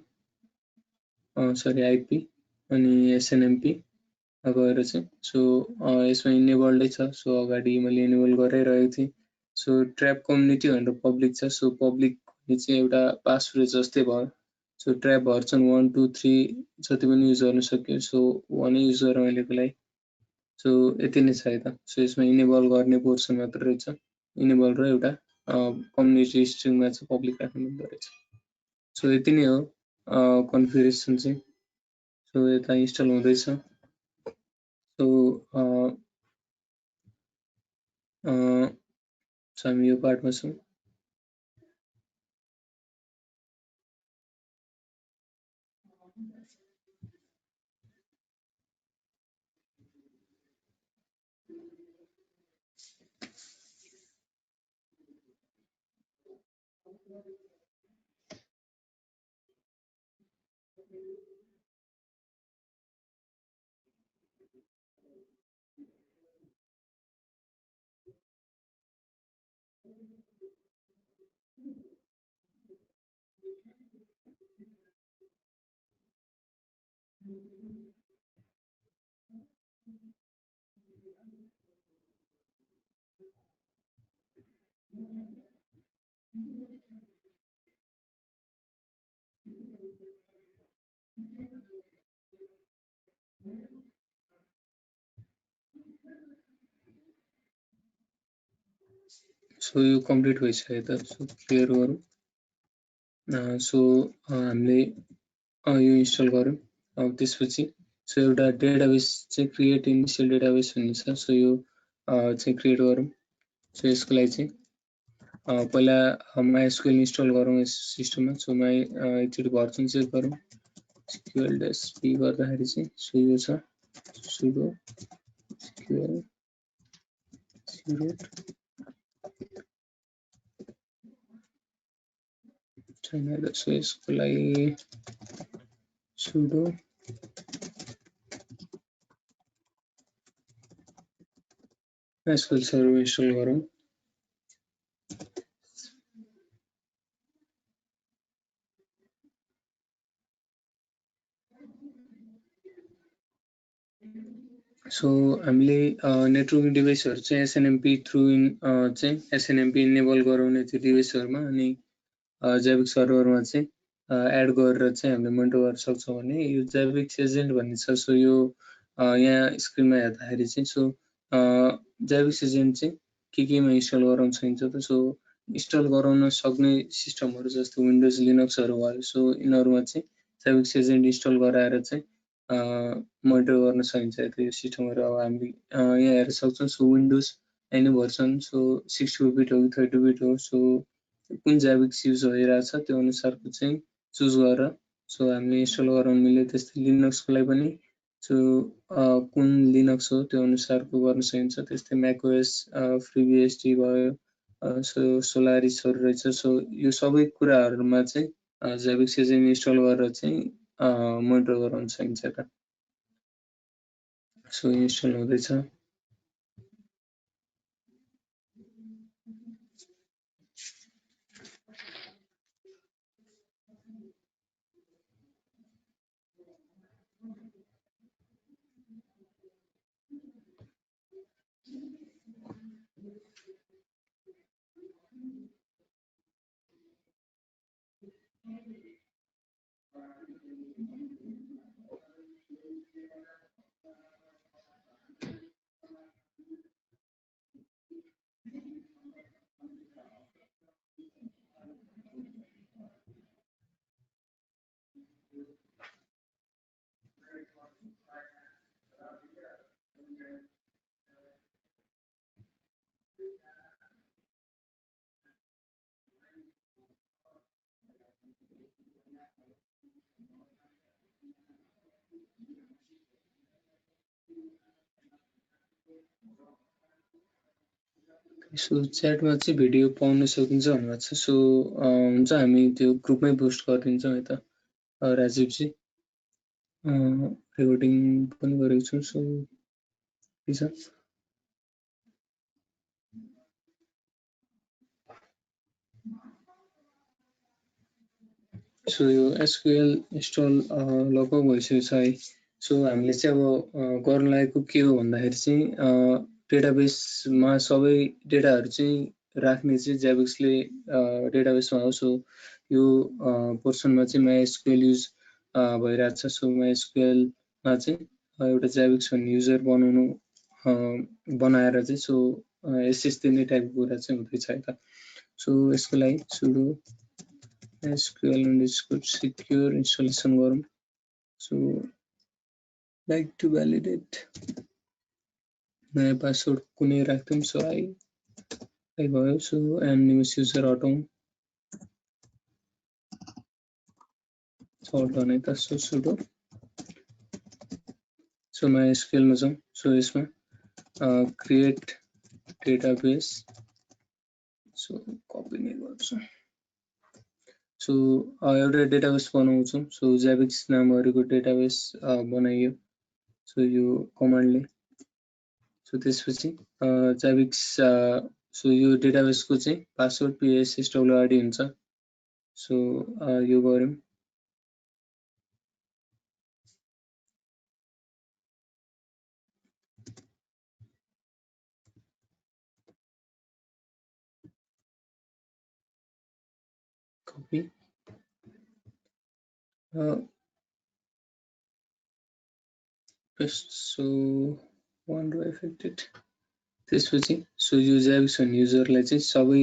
आइपी अनि एसएनएमपी गएर चाहिँ यसमा इनेबल्डै छ। सो अगाडि मैले इनेबल गराइरहेको थिएँ। सो ट्र्याप कम्युनिटी भनेर पब्लिक छ। सो पब्लिक चाहिँ एउटा पासवर्ड जस्तै भयो। सो ट्र्याप भर्जन 1, 2, 3 जति पनि युज गर्न सक्यो। सो 1 युज गरेँ अहिलेको लागि। सो यति नै छ है त। सो यसमा इनेबल गर्ने पोर्सन मात्र रहेछ, इनेबल र एउटा कम्युनिटी स्ट्रिङमा चाहिँ पब्लिक राख्नु पर्दो रहेछ। सो यति नै हो कन्फिगरेसन चाहिँ। सो यता इन्स्टल हुँदैछ। सो हामी यो पार्टमा छौँ। सो यो कम्प्लिट भइसक्यो त। सो क्लियर गरौँ। सो हामीले यो इन्स्टल गरौँ। अब त्यसपछि सो एउटा डेटाबेस चाहिँ क्रिएट इनिसियल डेटाबेस भन्ने छ। सो यो चाहिँ क्रिएट गरौँ। सो यसको लागि चाहिँ पहिला माइएसक्युएल इन्स्टल गरौँ यस सिस्टममा। सो एकचोटि भर्जन चेक गरौँ। SQL-p गर्दाखेरि चाहिँ सो यो छ sudo SQL छैन त सो यसको लागि sudo MySQL सर्भर इन्स्टल गरौँ। सो हामीले नेटवर्किङ डिभाइसहरु चाहिँ SNMP थ्रु चाहिँ SNMP इनेबल गराउने त्यो डिभाइसहरुमा अनि जैविक सर्भरमा चाहिँ एड गरेर चाहिँ हामीले मोनिटर गर्न सक्छौं भने यो जैविक एजेन्ट भन्ने छ। सो यो यहाँ स्क्रिनमा हेर्दाखेरि चाहिँ सो जैविक एजेन्ट चाहिँ केमा इन्स्टल गराउन सकिन्छ त। सो इन्स्टल गराउन सक्ने सिस्टमहरु जस्तो विन्डोज लिनक्सहरु भयो। सो यिनीहरुमा चाहिँ जैविक एजेन्ट इन्स्टल गराएर चाहिँ मोनिटर गर्न सकिन्छ यो सिस्टमहरु। अब हामीले यहाँ हेर्न सक्छौं। So windows any version so 64 beet हो कि 32 बिट हो। सो कुन जैविक युज भइरहेछ त्यो अनुसारको चाहिँ चुज गरेर सो हामीले इन्स्टल गराउन मिल्यो। त्यस्तै लिनक्सको लागि पनि सो कुन लिनक्स हो त्यो अनुसारको गर्न सकिन्छ। त्यस्तै macOS FreeBSD भयो। सो सोलारिसहरु रहेछ। सो यो सबै कुराहरुमा चाहिँ जैविक एजेन्ट इन्स्टल गरेर चाहिँ मोनिटर गराउन सकिन्छ त। सो इन्स्टल हुँदैछ। सो च्याटमा चाहिँ भिडियो पाउन सकिन्छ भन्नुभएको छ। सो हुन्छ हामी त्यो ग्रुपमै पोस्ट गरिदिन्छौँ है त राजीव जी। रेकर्डिङ पनि गरेको छु। सो के छ सो यो SQL इन्स्टल लगभग भइसकेको छ है। सो हामीले चाहिँ अब गर्न लागेको के हो भन्दाखेरि चाहिँ डेटाबेसमा सबै डेटाहरु चाहिँ राख्ने चाहिँ जैविक्सले डेटाबेसमा हो। सो यो पोर्सनमा चाहिँ MySQL युज भइरहेछ। सो MySQL मा चाहिँ एउटा जैविक्स भन्ने युजर बनाएर चाहिँ सो यस्तै नै टाइपको कुरा चाहिँ हुँदैछ है त। सो यसको लागि sudo SQL_secure installation गरौँ। सो like to validate नयाँ पासवर्ड कुनै राख्दियौं। सो आई भयो। So anonymous user हटाउँ। हटाउने त सो sudo सो MySQL मा जाउँ। सो यसमा create database सो कपी नै गर्छु। सो एउटा डेटाबेस बनाउँछौं। सो जैविक्स नामहरुको डेटाबेस बनाइयो। सो यो कमान्डले सो त्यसपछि जैविक्स सो यो डेटाबेसको चाहिँ पासवर्ड PSWRD हुन्छ। सो यो गरौँ। Copy paste. So one row affected। त्यसपछि सो यो जैविक्स भन्ने युजरलाई चाहिँ सबै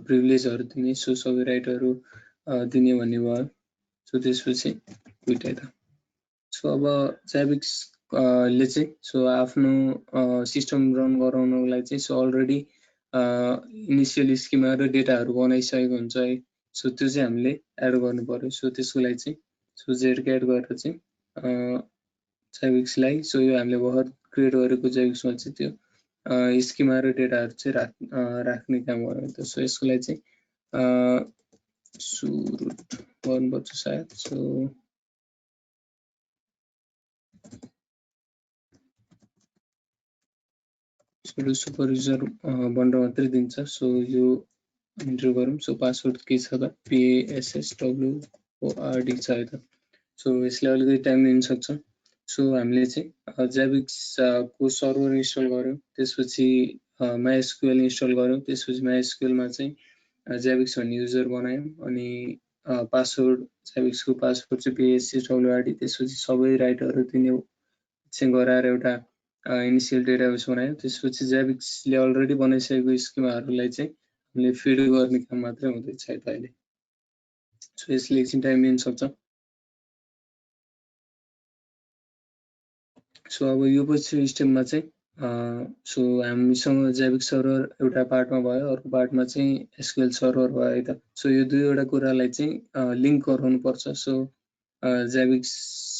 प्रिभिलेजहरु दिने। सो सबै राइटहरु दिने भन्ने भयो। सो त्यसपछि दुईटै त सो अब जैविक्स ले चाहिँ सो आफ्नो सिस्टम रन गराउनको लागि चाहिँ सो अलरेडी इनिशियल स्किमा र डेटाहरु बनाइसकेको हुन्छ है। सो त्यो चाहिँ हामीले एड गर्नु पर्यो। सो त्यसको लागि चाहिँ सो zk एड गरेर चाहिँ जैविक्सलाई सो यो हामीले भर्खर क्रिएट गरेको जैविक्समा चाहिँ त्यो स्किमा र डेटाहरु चाहिँ राख्ने काम गर्नु। सो यसको लागि चाहिँ सुरुट गर्नुपर्छ सायद। सो सुडो सुपर युजर भनेर मात्रै दिन्छ। सो यो इन्टर गरौँ। सो पासवर्ड के छ त PASSWORD छ है त। सो यसले अलिकति टाइम लिन सक्छ। सो हामीले चाहिँ जाभिक्स को सर्भर इन्स्टल गर्यौँ, त्यसपछि MySQL इन्स्टल गर्यौँ, त्यसपछि MySQL मा चाहिँ जाभिक्स भन्ने युजर बनायौँ, अनि पासवर्ड जाभिक्स को पासवर्ड चाहिँ PASSWORD, त्यसपछि सबै राइटरहरू दिने चाहिँ गराएर एउटा इनिसियल डेटाबेस बनायौँ। त्यसपछि जाभिक्सले अलरेडी बनाइसकेको स्किमाहरूलाई चाहिँ हामीले फिड गर्ने काम मात्रै हुँदैछ है त अहिले। सो यसले एकछिन टाइम लिन सक्छ। सो अब यो पछि स्टेपमा चाहिँ सो हामीसँग जाभिक्स सर्भर एउटा पार्टमा भयो, अर्को पार्टमा चाहिँ एसक्यूएल सर्भर भयो है त। सो यो दुईवटा कुरालाई चाहिँ लिङ्क गराउनु पर्छ। सो जाभिक्स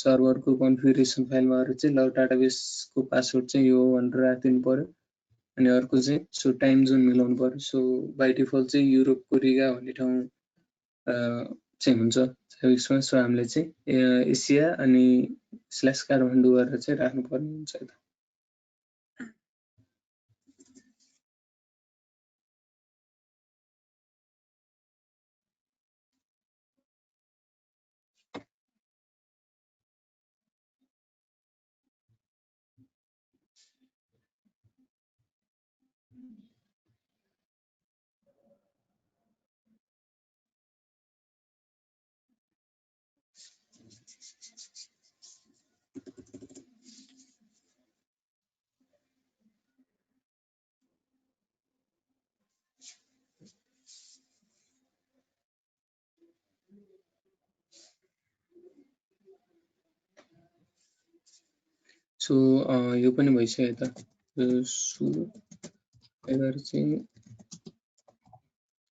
सर्भरको कन्फिगरेसन फाइलमा गएर चाहिँ ल डाटाबेसको पासवर्ड चाहिँ यो भनेर राखिदिनु पर्यो, अनि अर्को चाहिँ सो टाइम जोन मिलाउनु पर्यो। सो बाइ डिफल्ट चाहिँ युरोपको रिगा भन्ने ठाउँ चाहिँ हुन्छ जाभिक्समा। सो हामीले चाहिँ एसिया अनि स्ल्यास काठमाडौँ गरेर चाहिँ राख्नुपर्ने हुन्छ है त। सो यो पनि भइसक्यो है त। सो यताबाट चाहिँ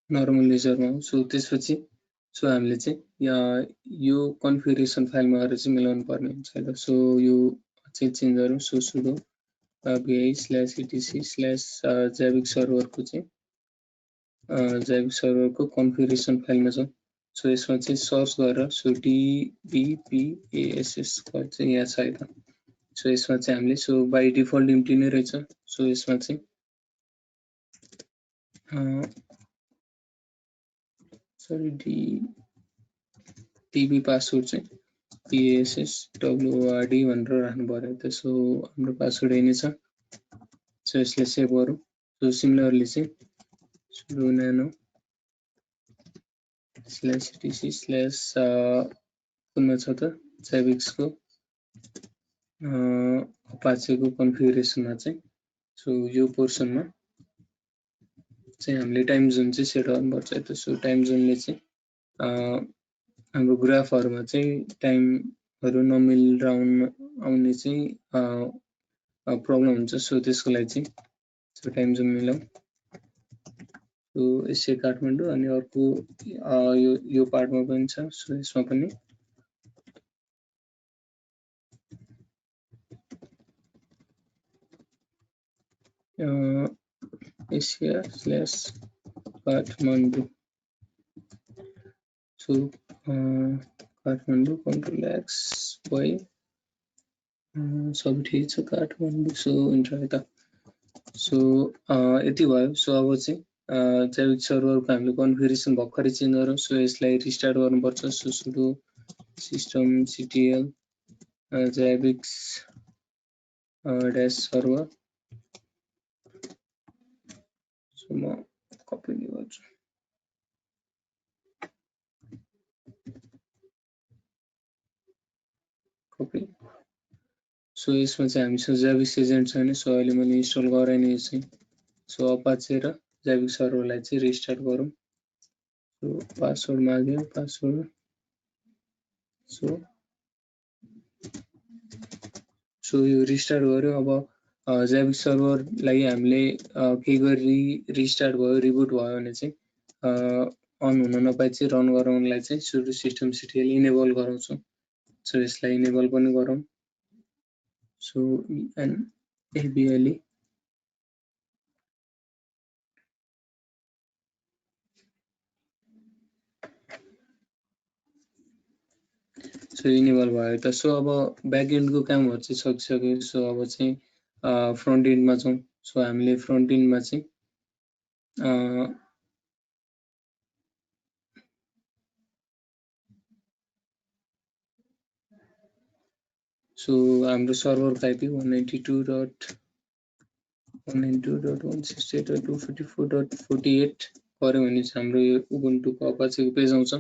नर्मल युजरमा हो। सो त्यसपछि सो हामीले चाहिँ यो कन्फिगरेसन फाइलमा गएर चाहिँ मिलाउनु पर्ने हुन्छ है त। सो यो चाहिँ चेन्ज गरौँ। सो सुडो vi/etc/ जाभिक सर्भरको चाहिँ जाभिक सर्भरको कन्फिगरेसन फाइलमा छ। सो यसमा चाहिँ सर्च गरेर सो DBPASS चाहिँ यहाँ छ है त। सो यसमा चाहिँ हामीले सो बाइ डिफल्ट इम्प्टी नै रहेछ। सो यसमा चाहिँ सरी DB पासवर्ड चाहिँ PASSWORD भनेर राख्नु पर्यो त। सो हाम्रो पासवर्ड यही नै छ। सो यसले सेभ गरौँ। सो सिमिलरली चाहिँ सुडो nano /etc/ कुनमा छ त जाभिक्सको अपाचेको कन्फिगरेसनमा चाहिँ सो यो पोर्सनमा चाहिँ हामीले टाइम जोन चाहिँ सेट गर्नुपर्छ है त। सो टाइम जोनले चाहिँ हाम्रो ग्राफहरूमा चाहिँ टाइमहरू नमिलेर आउने चाहिँ प्रब्लम हुन्छ। सो त्यसको लागि चाहिँ सो टाइम जोन मिलाउँ। सो एसिया काठमाडौँ, अनि अर्को यो पार्टमा पनि छ। सो यसमा पनि एसिया/काठमाडौँ। सो काठमाडौँ Ctrl+X भयो, सब ठिक छ काठमाडौँ। सो इन्टर है त। सो यति भयो। सो अब चाहिँ जाभिक सर्भरको हामीले कन्फिगरेसन भर्खरै चेन्ज गरौँ। सो यसलाई रिस्टार्ट गर्नुपर्छ। So sudo systemctl Zabbix -server. So म कपी गर्छु। कपी। सो यसमा चाहिँ हामीसँग जाभिक्स एजेन्ट छैन। सो अहिले मैले इन्स्टल गराएँ नि यो चाहिँ। सो अपाचे र जाभिक सर्भरलाई चाहिँ रिस्टार्ट गरौँ। सो पासवर्ड माग्यो, पासवर्ड। सो यो रिस्टार्ट गर्यो। अब जाभिक सर्भरलाई हामीले के गरी रिस्टार्ट भयो, रिबुट भयो भने चाहिँ अन हुन नपाए चाहिँ रन गराउनलाई चाहिँ सुडो systemctl इनेबल गराउँछौँ। सो यसलाई इनेबल पनि गरौँ। सो enable सो इनेबल भयो त। सो अब ब्याक एन्डको कामहरु चाहिँ सकिसक्यो। सो अब चाहिँ फ्रन्ट एन्डमा जाउँ। सो हामीले फ्रन्ट एन्डमा चाहिँ सो हाम्रो सर्भरको आइपी 192.168.254.48 गर्यो भने चाहिँ हाम्रो यो उबुन्टुको अपाचेको पेज आउँछ।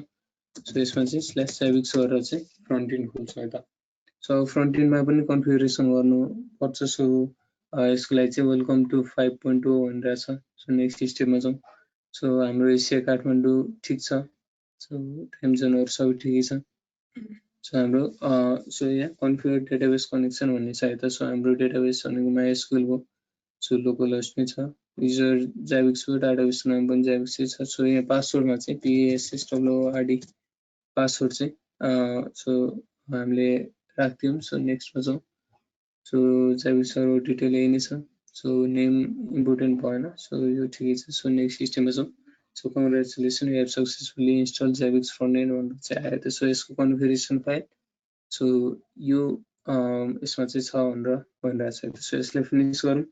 सो यसमा चाहिँ /savix गरेर चाहिँ फ्रन्ट एन्ड खोल्छ यता। सो फ्रन्ट एन्डमा पनि कन्फिगरेसन गर्नु पर्छ। सो यसको लागि चाहिँ वेलकम टु 5.0 भनिरहेछ। सो नेक्स्ट स्टेपमा जाउँ। सो हाम्रो एसिया काठमाडौँ ठिक छ। सो टाइम जोनहरु सबै ठिकै छ। सो हाम्रो सो यहाँ कन्फिगर डेटाबेस कनेक्सन भन्ने छ यता। सो हाम्रो डेटाबेस भनेको MySQL हो। सो लोकल होस्ट नै छ। युजर जाभिक्स हो, डाटाबेस नाम पनि जाभिक्स छ। सो यहाँ पासवर्डमा चाहिँ PASSWORD पासवर्ड चाहिँ सो हामीले राख्दियौँ। सो नेक्स्टमा जाउँ। सो जाभिक्स सर्भर डिटेल यही नै छ। सो नेम इम्पोर्टेन्ट भएन। सो यो ठिकै छ। सो नेक्स्ट सिस्टममा जाउँ। So congratulation you have successfully install Zabbix front end भनेर चाहिँ आयो त। सो यसको कन्फिगरेसन फाइल सो यो यसमा चाहिँ छ भनेर भनिरहेछ। सो यसलाई फिनिस गरौँ।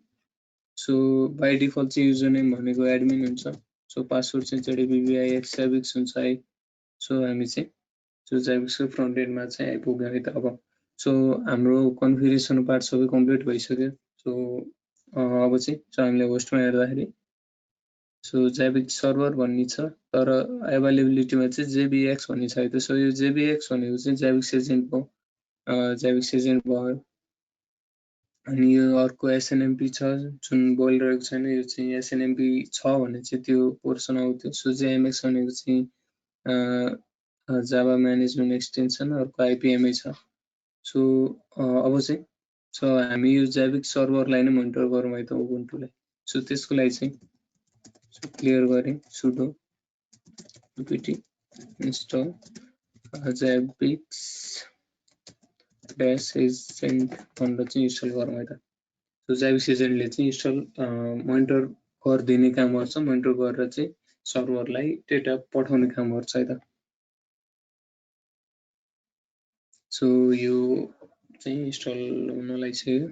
सो बाइ डिफल्ट चाहिँ युजर नेम भनेको एडमिन हुन्छ। सो पासवर्ड चाहिँ JDBBIX जाभिक्स हुन्छ है। सो हामी चाहिँ सो जाभिक्सको फ्रन्ट एन्डमा चाहिँ आइपुग्यो है त अब। सो हाम्रो कन्फिगरेसन पार्ट सबै कम्प्लिट भइसक्यो। सो अब चाहिँ हामीले होस्टमा हेर्दाखेरि सो जाभिक्स सर्भर भन्ने छ, तर एभाइलेबिलिटीमा चाहिँ JBX भन्ने छ है त। सो यो JBX भनेको चाहिँ जाभिक्स एजेन्ट हो। जाभिक्स एजेन्ट भयो। अनि यो अर्को SNMP छ जुन बोलिरहेको छैन, यो चाहिँ SNMP छ भने चाहिँ त्यो पोर्सन आउँथ्यो। सो JMX भनेको चाहिँ जाभा म्यानेजमेन्ट एक्सटेन्सन, अर्को IPMI छ। सो अब चाहिँ सो हामी यो जाभिक्स सर्भरलाई नै मोनिटर गरौँ है त उबुन्टुलाई। सो त्यसको लागि चाहिँ सो क्लियर गरेँ सुडो apt install जाभिक्स -agent भनेर चाहिँ इन्स्टल गरौँ है त। सो जाभिक्स एजेन्टले चाहिँ इन्स्टल मोनिटर गरिदिने काम गर्छ। मोनिटर गरेर चाहिँ सर्भरलाई डेटा पठाउने काम गर्छ है त। सो यो चाहिँ इन्स्टल हुन लागिसक्यो।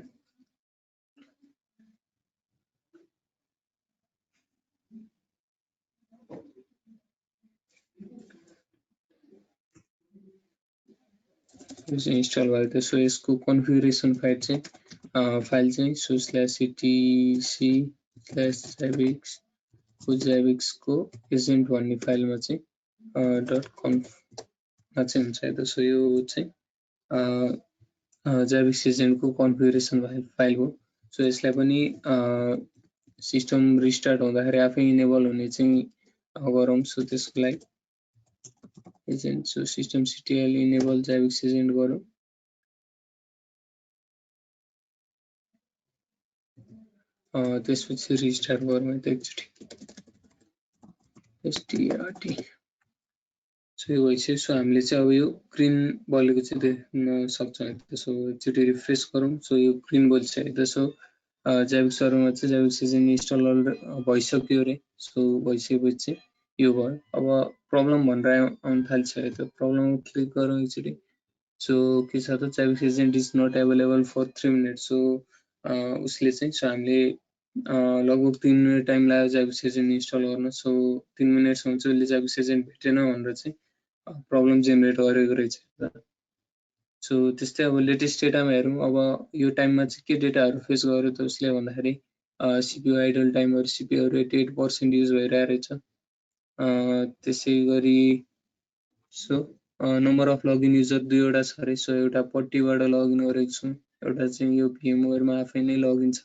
इन्स्टल भयो त। सो यसको कन्फिगरेसन फाइल चाहिँ सो /etc/जाभिक्स को एजेन्ट भन्ने फाइलमा चाहिँ .conf मा चाहिँ हुन्छ है त। सो यो चाहिँ जाभिक्स एजेन्टको कन्फिगरेसन फाइल हो। सो यसलाई पनि सिस्टम रिस्टार्ट हुँदाखेरि आफै इनेबल हुने चाहिँ गरौँ। सो त्यसको लागि agent so systemctl enable Zabbix agent गरौँ। त्यसपछि रिस्टार्ट गरौँ है त एकचोटि strt। सो यो भइसक्यो। सो हामीले चाहिँ अब यो ग्रिन बलेको चाहिँ देख्न सक्छौँ है त। सो एकचोटि रिफ्रेस गरौँ। सो यो ग्रिन बलिसक्यो है त। सो जाभिक्स सर्भरमा चाहिँ जाभिक्स एजेन्ट इन्स्टल भइसक्यो रे। सो भइसकेपछि चाहिँ यो भयो। अब प्रब्लम भनेर आउन थाल्छ है त। प्रब्लम क्लिक गरौँ एकचोटि। सो के छ त Zabbix agent is not available for 3 minutes. So उसले चाहिँ सो हामीले लगभग 3 मिनट टाइम लाग्यो जाभिक्स एजेन्ट इन्स्टल गर्न। सो 3 मिनटसम्म चाहिँ उसले जाभिक्स एजेन्ट भेटेन भनेर चाहिँ प्रब्लम जेनेरेट गरेको रहेछ। सो त्यस्तै अब लेटेस्ट डेटामा हेरौँ। अब यो टाइममा चाहिँ के डेटाहरू फेस गर्यो त उसले भन्दाखेरि CPU आइडल टाइमहरू CPUहरू 88% युज भइरहेको रहेछ। त्यसै गरी so number of login user 2वटा छ अरे। सो एउटा पट्टीबाट लगइन गरेको छु, एउटा चाहिँ यो VMwareमा आफै नै लगइन छ।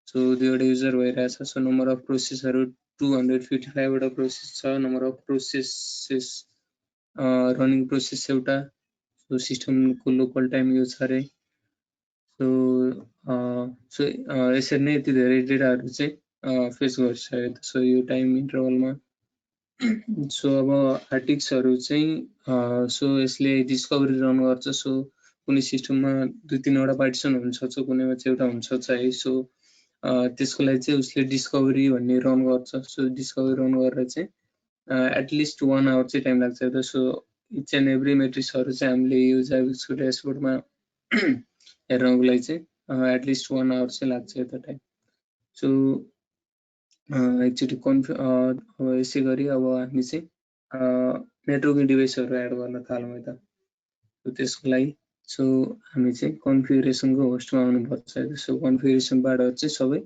सो 2वटा युजर भइरहेछ। सो नम्बर अफ प्रोसेसहरू 255 वटा प्रोसेस छ। Number of processes running process एउटा। सो सिस्टमको लोकल टाइम यो छ अरे। सो यसरी नै यति धेरै डेटाहरू चाहिँ फेस गर्छ है त। सो यो टाइम इन्टरभलमा सो अब आर्टिक्सहरू चाहिँ सो यसले डिस्कभरी रन गर्छ। सो कुनै सिस्टममा 2-3 वटा पार्टिसन हुन सक्छ, कुनैमा चाहिँ एउटा हुन सक्छ है। सो त्यसको लागि चाहिँ उसले डिस्कभरी भन्ने रन गर्छ। सो डिस्कभरी रन गरेर चाहिँ एटलिस्ट 1 आवर चाहिँ टाइम लाग्छ है त। सो इच एन्ड एभ्री मेट्रिक्सहरु चाहिँ हामीले यो जाभिक्सको ड्यासबोर्डमा हेर्नको लागि चाहिँ एटलिस्ट 1 आवर चाहिँ लाग्छ यता टाइम। सो एकचोटि अब यसै गरी अब हामी चाहिँ नेटवर्किङ डिभाइसहरु एड गर्न थालौँ यता। त्यसको लागि सो हामी चाहिँ कन्फिगरेसनको होस्टमा आउनुपर्छ। सो कन्फिगरेसनबाट चाहिँ सबै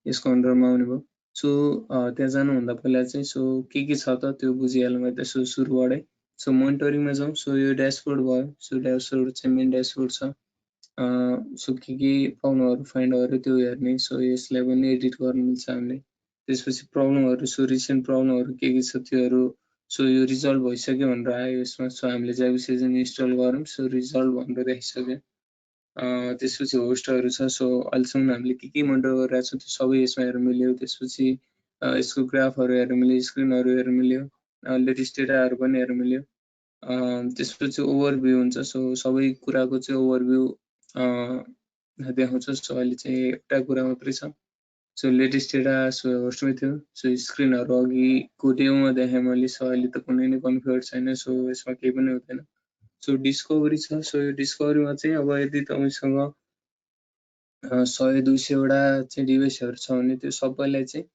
यसको अन्डरमा आउने भयो। सो त्यहाँ जानुभन्दा पहिला चाहिँ सो के छ त त्यो बुझिहालौँ यता। सो सुरुबाटै सो मोनिटरिङमा जाउँ। सो यो ड्यासबोर्ड भयो। सो ड्यासबोर्ड चाहिँ मेन ड्यासबोर्ड छ। सो के पाउनुहरु फाइन्डहरु त्यो हेर्ने। सो यसलाई पनि एडिट गर्न मिल्छ हामीले। त्यसपछि प्रब्लमहरु सो रिसेन्ट प्रब्लमहरु के छ त्योहरु सो यो रिजल्भ भइसक्यो भनेर आयो यसमा। सो हामीले जाभिक सिजन इन्स्टल गरौँ। सो रिजल्भ भनेर देखाइसक्यो। त्यसपछि होस्टहरु छ। सो अहिलेसम्म हामीले के मोनिटर गरिरहेको छौँ त्यो सबै यसमा हेर्न मिल्यो। त्यसपछि यसको ग्राफहरु हेर्न मिल्यो, स्क्रिनहरु हेर्न मिल्यो, लेटेस्ट डेटाहरु पनि हेर्न मिल्यो। त्यसपछि ओभरभ्यू हुन्छ। सो सबै कुराको चाहिँ ओभरभ्यू देखाउँछ। सो अहिले चाहिँ एउटा कुरा मात्रै छ। सो लेटेस्ट डेटा सो होस्टमै थियो। सो स्क्रिनहरु अघिको डेमोमा देखाएँ मैले। सो अहिले त कुनै नै कन्फिगर छैन। सो यसमा केही पनि हुँदैन। सो डिस्कभरी छ। सो यो डिस्कभरीमा चाहिँ अब यदि तपाईसँग 100-200 वटा चाहिँ डिभाइसहरु छ भने त्यो सबैलाई चाहिँ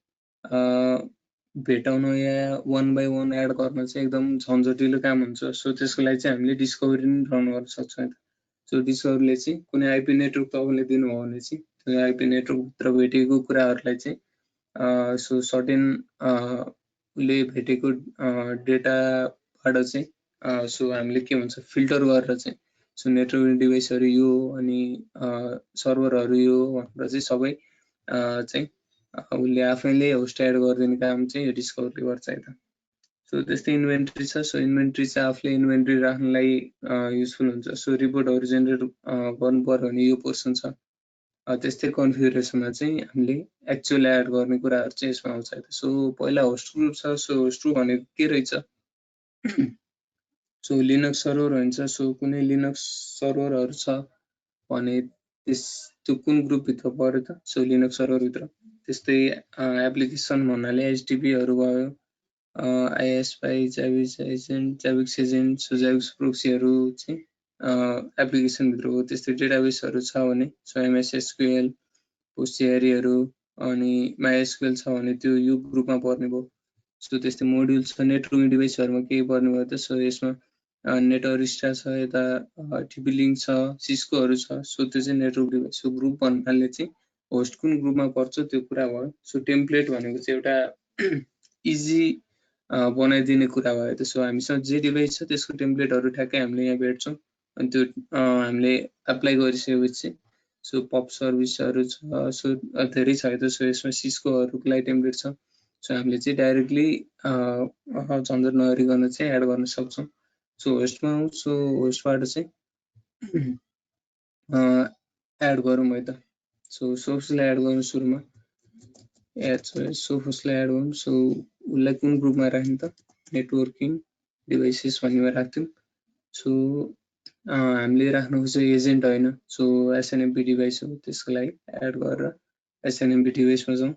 भेटाउन या 1 बाइ 1 एड गर्न चाहिँ एकदम झन्झटिलो काम हुन्छ। सो त्यसको लागि चाहिँ हामीले डिस्कभरी पनि रन गर्न सक्छौँ। सो डिस्कभरीले चाहिँ कुनै आइपी नेटवर्क तपाईले दिनुभयो भने चाहिँ त्यो आइपी नेटवर्क भित्र भेटेको कुराहरुलाई चाहिँ सो सर्टेन ले भेटेको डेटाबाट चाहिँ सो हामीले के भन्छ फिल्टर गरेर चाहिँ सो नेटवर्किङ डिभाइसहरु यो अनि सर्भरहरु यो भनेर चाहिँ सबै चाहिँ उसले आफैले होस्ट एड गरिदिने काम चाहिँ यो डिस्कभरले गर्छ यता। सो त्यस्तै इन्भेन्टरी छ। सो इन्भेन्टरी चाहिँ आफूले इन्भेन्टरी राख्नलाई युजफुल हुन्छ। सो रिपोर्टहरु जेनेरेट गर्नु पर्यो भने यो पोर्सन छ। त्यस्तै कन्फिगरेसनमा चाहिँ हामीले एक्चुअल एड गर्ने कुराहरु चाहिँ यसमा आउँछ यता। सो पहिला होस्ट ग्रुप छ। सो होस्ट ग्रुप भनेको के रहेछ सो लिनक्स सर्भर हुन्छ। सो कुनै लिनक्स सर्भरहरु छ भने त्यो कुन ग्रुप भित्र पर्यो त सो लिनक्स सर्भर भित्र। त्यस्तै एप्लिकेसन भन्नाले एचटीटीपी हरु भयो, आइएसपी, जाभिक एजेन्ट, जाभिक एजेन्ट, सो जाभिक प्रोक्सीहरु चाहिँ एप्लिकेसन भित्र हो। त्यस्तै डेटाबेसहरु छ भने सो एमएस एसक्यूएल, पोस्टग्रेहरु अनि माइएसक्यूएल छ भने त्यो यो ग्रुपमा पर्ने भयो। सो त्यस्तै मोड्युल छ। नेटवर्किङ डिभाइसहरुमा के पर्ने भयो त सो यसमा नेटअरिस्टा छ, यता टिपी-लिंक छ, सिस्कोहरु छ। सो त्यो चाहिँ नेटवर्क डिभाइस। सो ग्रुप भन्नाले चाहिँ होस्ट कुन ग्रुपमा पर्छ त्यो कुरा भयो। सो टेम्प्लेट भनेको चाहिँ एउटा इजी बनाइदिने कुरा भयो। त्यसो हामीसँग जे डिभाइस छ त्यसको टेम्प्लेटहरु ठ्याक्कै हामीले यहाँ भेट्छौँ अनि त्यो हामीले एप्लाई गरिसकेपछि सो पप सर्भिसहरु छ। सो धेरै छ यता। सो यसमा सिस्कोहरुको लागि टेम्प्लेट छ। सो हामीले चाहिँ डाइरेक्टली झन्झट नगरिकन चाहिँ एड गर्न सक्छौँ। सो होस्टमा आउँ। सो होस्टबाट चाहिँ एड गरौँ है त। सो सोर्सलाई एड गर्नु सुरुमा सो होस्टलाई एड गरौँ। सो उसलाई कुन ग्रुपमा राख्ने त नेटवर्किङ डिभाइसेस भन्नेमा राख्थ्यौँ। सो हामीले राख्नु खोजेको एजेन्ट होइन। सो एसएनएमपी डिभाइस हो। त्यसको लागि एड गरेर एसएनएमपी डिभाइसमा जाउँ।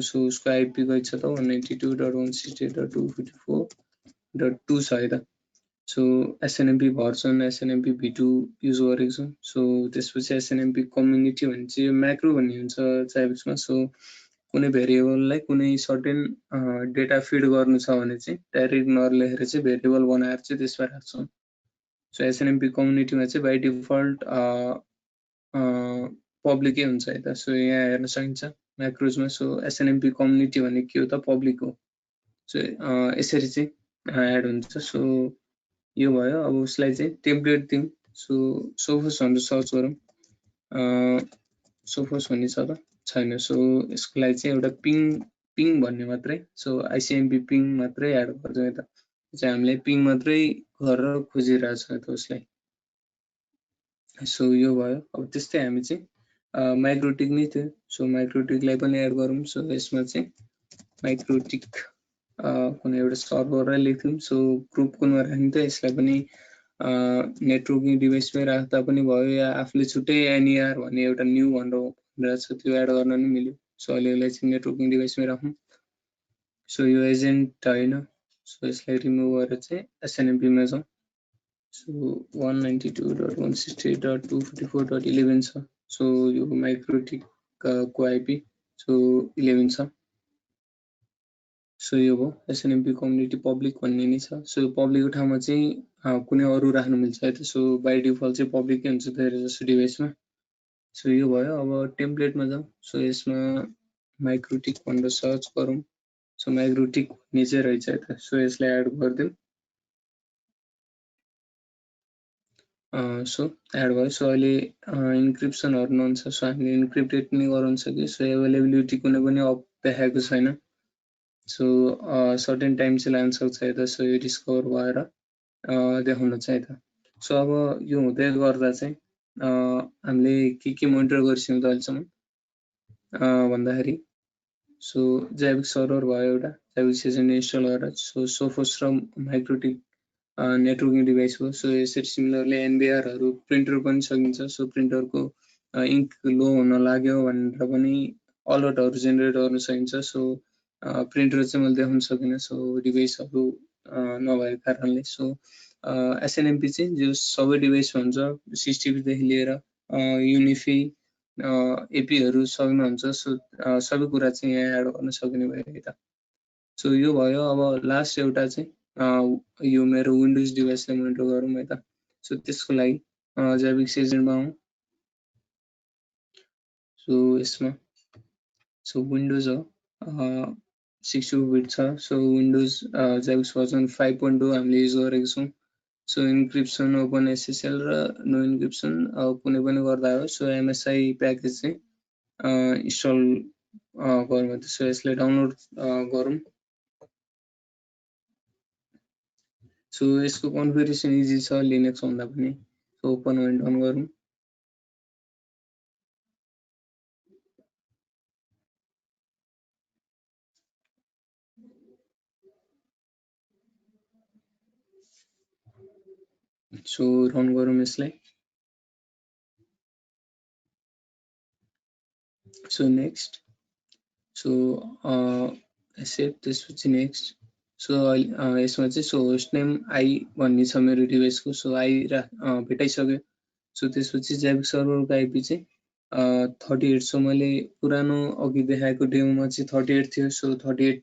सो उसको आइपी कति छ त 192.168.254.2 छ है त। So SNMP version SNMP v2 use गरेको छौँ। सो त्यसपछि एसएनएमपी कम्युनिटी भन्ने चाहिँ म्याक्रो भन्ने हुन्छ जाभिक्समा। सो कुनै भेरिएबललाई कुनै सर्टेन डेटा फिड गर्नु छ भने चाहिँ डाइरेक्ट नलेखेर चाहिँ भेरिएबल बनाएर चाहिँ त्यसमा राख्छौँ। सो एसएनएमपी कम्युनिटीमा चाहिँ बाइ डिफल्ट पब्लिकै हुन्छ है त। सो यहाँ हेर्न सकिन्छ म्याक्रोजमा। सो एसएनएमपी कम्युनिटी भनेको के हो त पब्लिक हो। सो यसरी चाहिँ एड हुन्छ। सो यो भयो। अब उसलाई चाहिँ टेम्प्लेट दिउँ। सो सोफोस भनेर सर्च गरौँ। सोफोस भन्ने छ त छैन। सो यसको लागि चाहिँ एउटा पिङ भन्ने मात्रै सो आइसिएमपी पिङ मात्रै एड गर्छौँ यता। चाहिँ हामीले पिङ मात्रै गरेर खोजिरहेछौँ त उसलाई। सो यो भयो। अब त्यस्तै हामी चाहिँ माइक्रोटिक नै थियो। सो माइक्रोटिकलाई पनि एड गरौँ। सो यसमा चाहिँ माइक्रोटिक कुनै एउटा सर्भरलाई लेख्यौँ। सो ग्रुप कुनमा राख्ने त यसलाई पनि नेटवर्किङ डिभाइसमै राख्दा पनि भयो या आफूले छुट्टै एनईआर भन्ने एउटा न्यू भनेर छ त्यो एड गर्न नि मिल्यो। सो अहिले यसलाई चाहिँ नेटवर्किङ डिभाइसमै राखौँ। सो यो एजेन्ट होइन। सो यसलाई रिमुभ गरेर चाहिँ एसएनएमपीमा जाउँ। सो 192.168.254.11 छ सो यो माइक्रोटिक को आइपी सो 11 छ सो यो भयो एसएनएमपी कम्युनिटी पब्लिक भन्ने नै छ सो पब्लिकको ठाउँमा चाहिँ कुनै अरू राख्नु मिल्छ है त सो बाइ डिफल्ट चाहिँ पब्लिकै हुन्छ धेरै जस्तो डिभाइसमा सो यो भयो अब टेम्प्लेटमा जाउँ सो यसमा माइक्रोटिक भनेर सर्च गरौँ सो माइक्रोटिक भन्ने चाहिँ रहेछ है त सो यसलाई एड गरिदिउँ सो एड भयो सो अहिले इन्क्रिप्सनहरू नन छ सो हामीले इन्क्रिप्टेड पनि गराउन सक्यो सो एभाइलेबिलिटी कुनै पनि अफ देखाएको छैन सो सर्टेन टाइम चाहिँ लान सक्छ है त सो यो डिस्कभर भएर देखाउन चाहिँ त सो अब यो हुँदै गर्दा चाहिँ हामीले के मोनिटर गरिसक्यौँ त अहिलेसम्म भन्दाखेरि सो जैविक सर्भर भयो एउटा जैविक सेजन इन्स्टल गरेर सो सोफोस र माइक्रोटिक नेटवर्किङ डिभाइस हो सो यसरी सिमिलरली एनबिआरहरू प्रिन्टर पनि सकिन्छ सो प्रिन्टरको इङ्क लो हुन लाग्यो भनेर पनि अलर्टहरू जेनेरेट गर्न सकिन्छ सो प्रिन्टर चाहिँ मैले देखाउन सकिनँ सो डिभाइसहरू नभएको कारणले सो एसएनएमपी चाहिँ जो सबै डिभाइस हुन्छ सिसिटिभीदेखि लिएर युनिफी एपीहरू सबैमा हुन्छ सो सबै कुरा चाहिँ यहाँ एड गर्न सकिने भयो है त सो यो भयो अब लास्ट एउटा चाहिँ यो मेरो विन्डोज डिभाइसलाई मोनिटर गरौँ है त सो त्यसको लागि जैविक सेजनमा आउँ सो यसमा सो विन्डोज हो 64 बिट छ सो विन्डोज जैविक भर्जन 5.2 हामीले युज गरेको छौँ सो इन्क्रिप्सन ओपन एसएसएल र नो इन्क्रिप्सन कुनै पनि गर्दा हो सो एमएसआई प्याकेज चाहिँ इन्स्टल गरौँ सो यसलाई डाउनलोड गरौँ सो यसको कन्फिगरेसन इजी छ लिनक्स भन्दा पनि सो ओपन एन्ड डाउन गरौँ सो रन गरौँ यसलाई सो नेक्स्ट सो सेभ त्यसपछि नेक्स्ट सो यसमा चाहिँ सो होस्ट नेम आई भन्ने छ मेरो डिभाइसको सो आई भेटाइसक्यो सो त्यसपछि जैविक सर्भरको आइपी चाहिँ 38 सो मैले पुरानो अघि देखाएको डेमोमा चाहिँ 38 थियो सो 38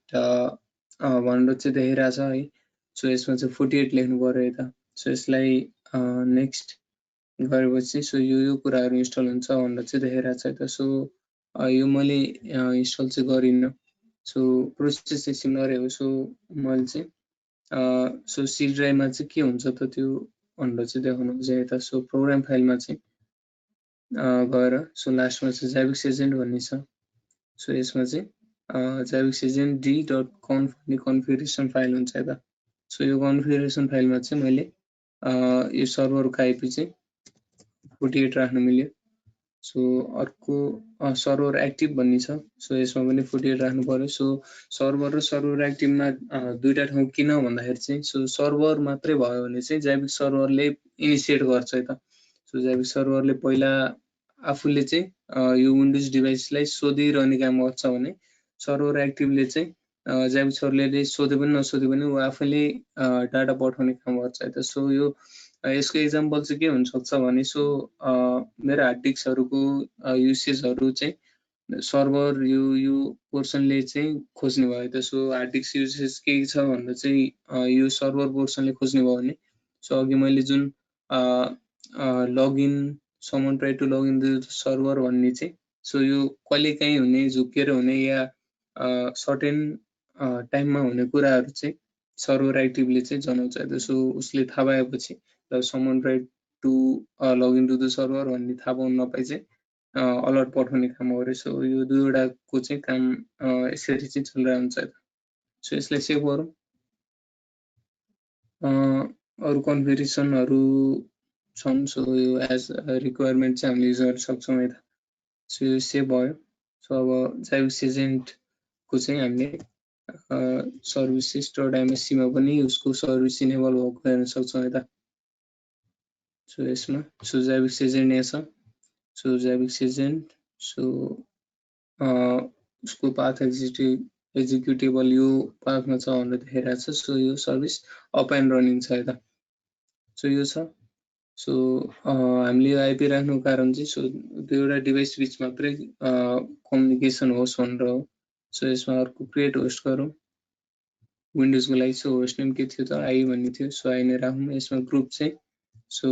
भनेर चाहिँ देखाइरहेछ है सो यसमा चाहिँ 48 लेख्नु पर्यो यता सो यसलाई नेक्स्ट गरेपछि सो यो कुराहरू इन्स्टल हुन्छ भनेर चाहिँ देखाइरहेछ है त सो यो मैले इन्स्टल चाहिँ गरिनँ सो प्रोसेस चाहिँ सिमिलरै हो सो मैले चाहिँ सो सी ड्राइभमा चाहिँ के हुन्छ त त्यो भनेर चाहिँ देखाउनु चाहिँ यता सो प्रोग्राम फाइलमा चाहिँ गएर सो लास्टमा चाहिँ जैविक सेजेन्ट भन्ने छ सो यसमा चाहिँ जैविक सेजेन्ट d.conf भन्ने कन्फिगरेसन फाइल हुन्छ यता सो यो कन्फिगरेसन फाइलमा चाहिँ मैले यो सर्भरको आइपी चाहिँ 48 राख्नु मिल्यो सो अर्को सर्भर एक्टिभ भन्ने छ सो यसमा पनि 48 राख्नु पर्यो सो सर्भर र सर्भर एक्टिभमा दुईटा ठाउँ किन भन्दाखेरि चाहिँ सो सर्भर मात्रै भयो भने चाहिँ जैविक सर्भरले इनिसिएट गर्छ है त सो जैविक सर्भरले पहिला आफूले चाहिँ यो विन्डोज डिभाइसलाई सोधिरहने काम गर्छ भने सर्भर एक्टिभले चाहिँ जैविक सर्भरले सोधे पनि नसोधे पनि ऊ आफैले डाटा पठाउने काम गर्छ है त सो यो यसको एक्जाम्पल चाहिँ के हुनसक्छ भने सो मेरो हार्ड डिस्कहरूको युसेजहरू चाहिँ सर्भर यो पोर्सनले चाहिँ खोज्ने भयो त सो हार्ड डिस्क युसेज के छ भन्दा चाहिँ यो सर्भर पोर्सनले खोज्ने भयो भने सो अघि मैले जुन login someone try to login the server भन्ने चाहिँ सो यो कहिले काहीँ हुने झुकेर हुने या सर्टेन टाइममा हुने कुराहरू चाहिँ सर्भर एक्टिभले चाहिँ जनाउँछ त सो उसले थाहा पाएपछि someone try to login to the server भन्ने थाहा पाउनु नपाइ चाहिँ अलर्ट पठाउने काम गरे सो यो दुईवटाको चाहिँ काम यसरी चाहिँ चलिरहेको हुन्छ सो यसलाई सेभ गरौँ अरू कन्फिगरेसनहरू छन् सो यो एज रिक्वायरमेन्ट चाहिँ हामीले युज गर्न सक्छौँ यता सो यो सेभ भयो सो अब जैविक सेजेन्टको चाहिँ हामीले services.msc मा पनि उसको सर्भिस इनेबल भएको हेर्न सक्छौँ यता सो यसमा सो जैविक सेजेन्ट यहाँ छ सो जैविक सेजेन्ट सो उसको पाथ एक्जिक्युटेबल यो पाथमा छ भनेर देखाइरहेको छ सो यो सर्भिस अप एन्ड रनिङ छ यता सो यो छ सो हामीले यो आइपी राख्नुको कारण चाहिँ सो दुईवटा डिभाइस बीच मात्रै कम्युनिकेसन होस् भनेर हो सो यसमा अर्को क्रिएट होस्ट गरौँ विन्डोजको लागि सो होस्ट नेम के थियो त आई भन्ने थियो सो आई नै राखौँ यसमा ग्रुप चाहिँ सो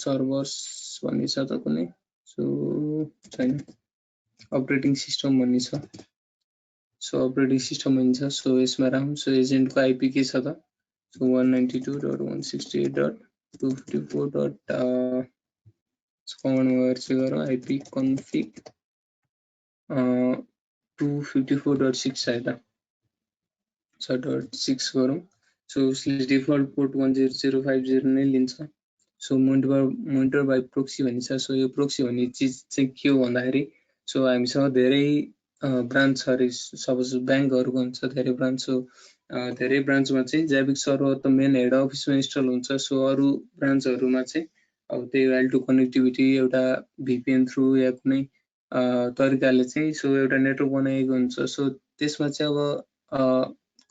सर्भर्स भन्ने छ त कुनै सो छैन अपरेटिङ सिस्टम भन्ने छ सो अपरेटिङ सिस्टम भनिन्छ सो यसमा राखौँ सो एजेन्टको आइपी के छ त सो 192.168.254. कमान्डमा गएर चाहिँ गरौँ आइपी कन्फिग 254.6 छ यता 6.6 गरौँ सो उसले डिफल्ट पोर्ट 10050 नै लिन्छ सो मोनिटर बाइ प्रोक्सी भनिन्छ सो यो प्रोक्सी भन्ने चिज चाहिँ के हो भन्दाखेरि सो हामीसँग धेरै ब्रान्च छ अरे सपोज ब्याङ्कहरूको हुन्छ धेरै ब्रान्च सो धेरै ब्रान्चमा चाहिँ ज्याबिक सर्भर त मेन हेड अफिसमा इन्स्टल हुन्छ सो अरू ब्रान्चहरूमा चाहिँ अब त्यही L2 कनेक्टिभिटी एउटा VPN थ्रु या कुनै तरिकाले चाहिँ सो एउटा नेटवर्क बनाएको हुन्छ सो त्यसमा चाहिँ अब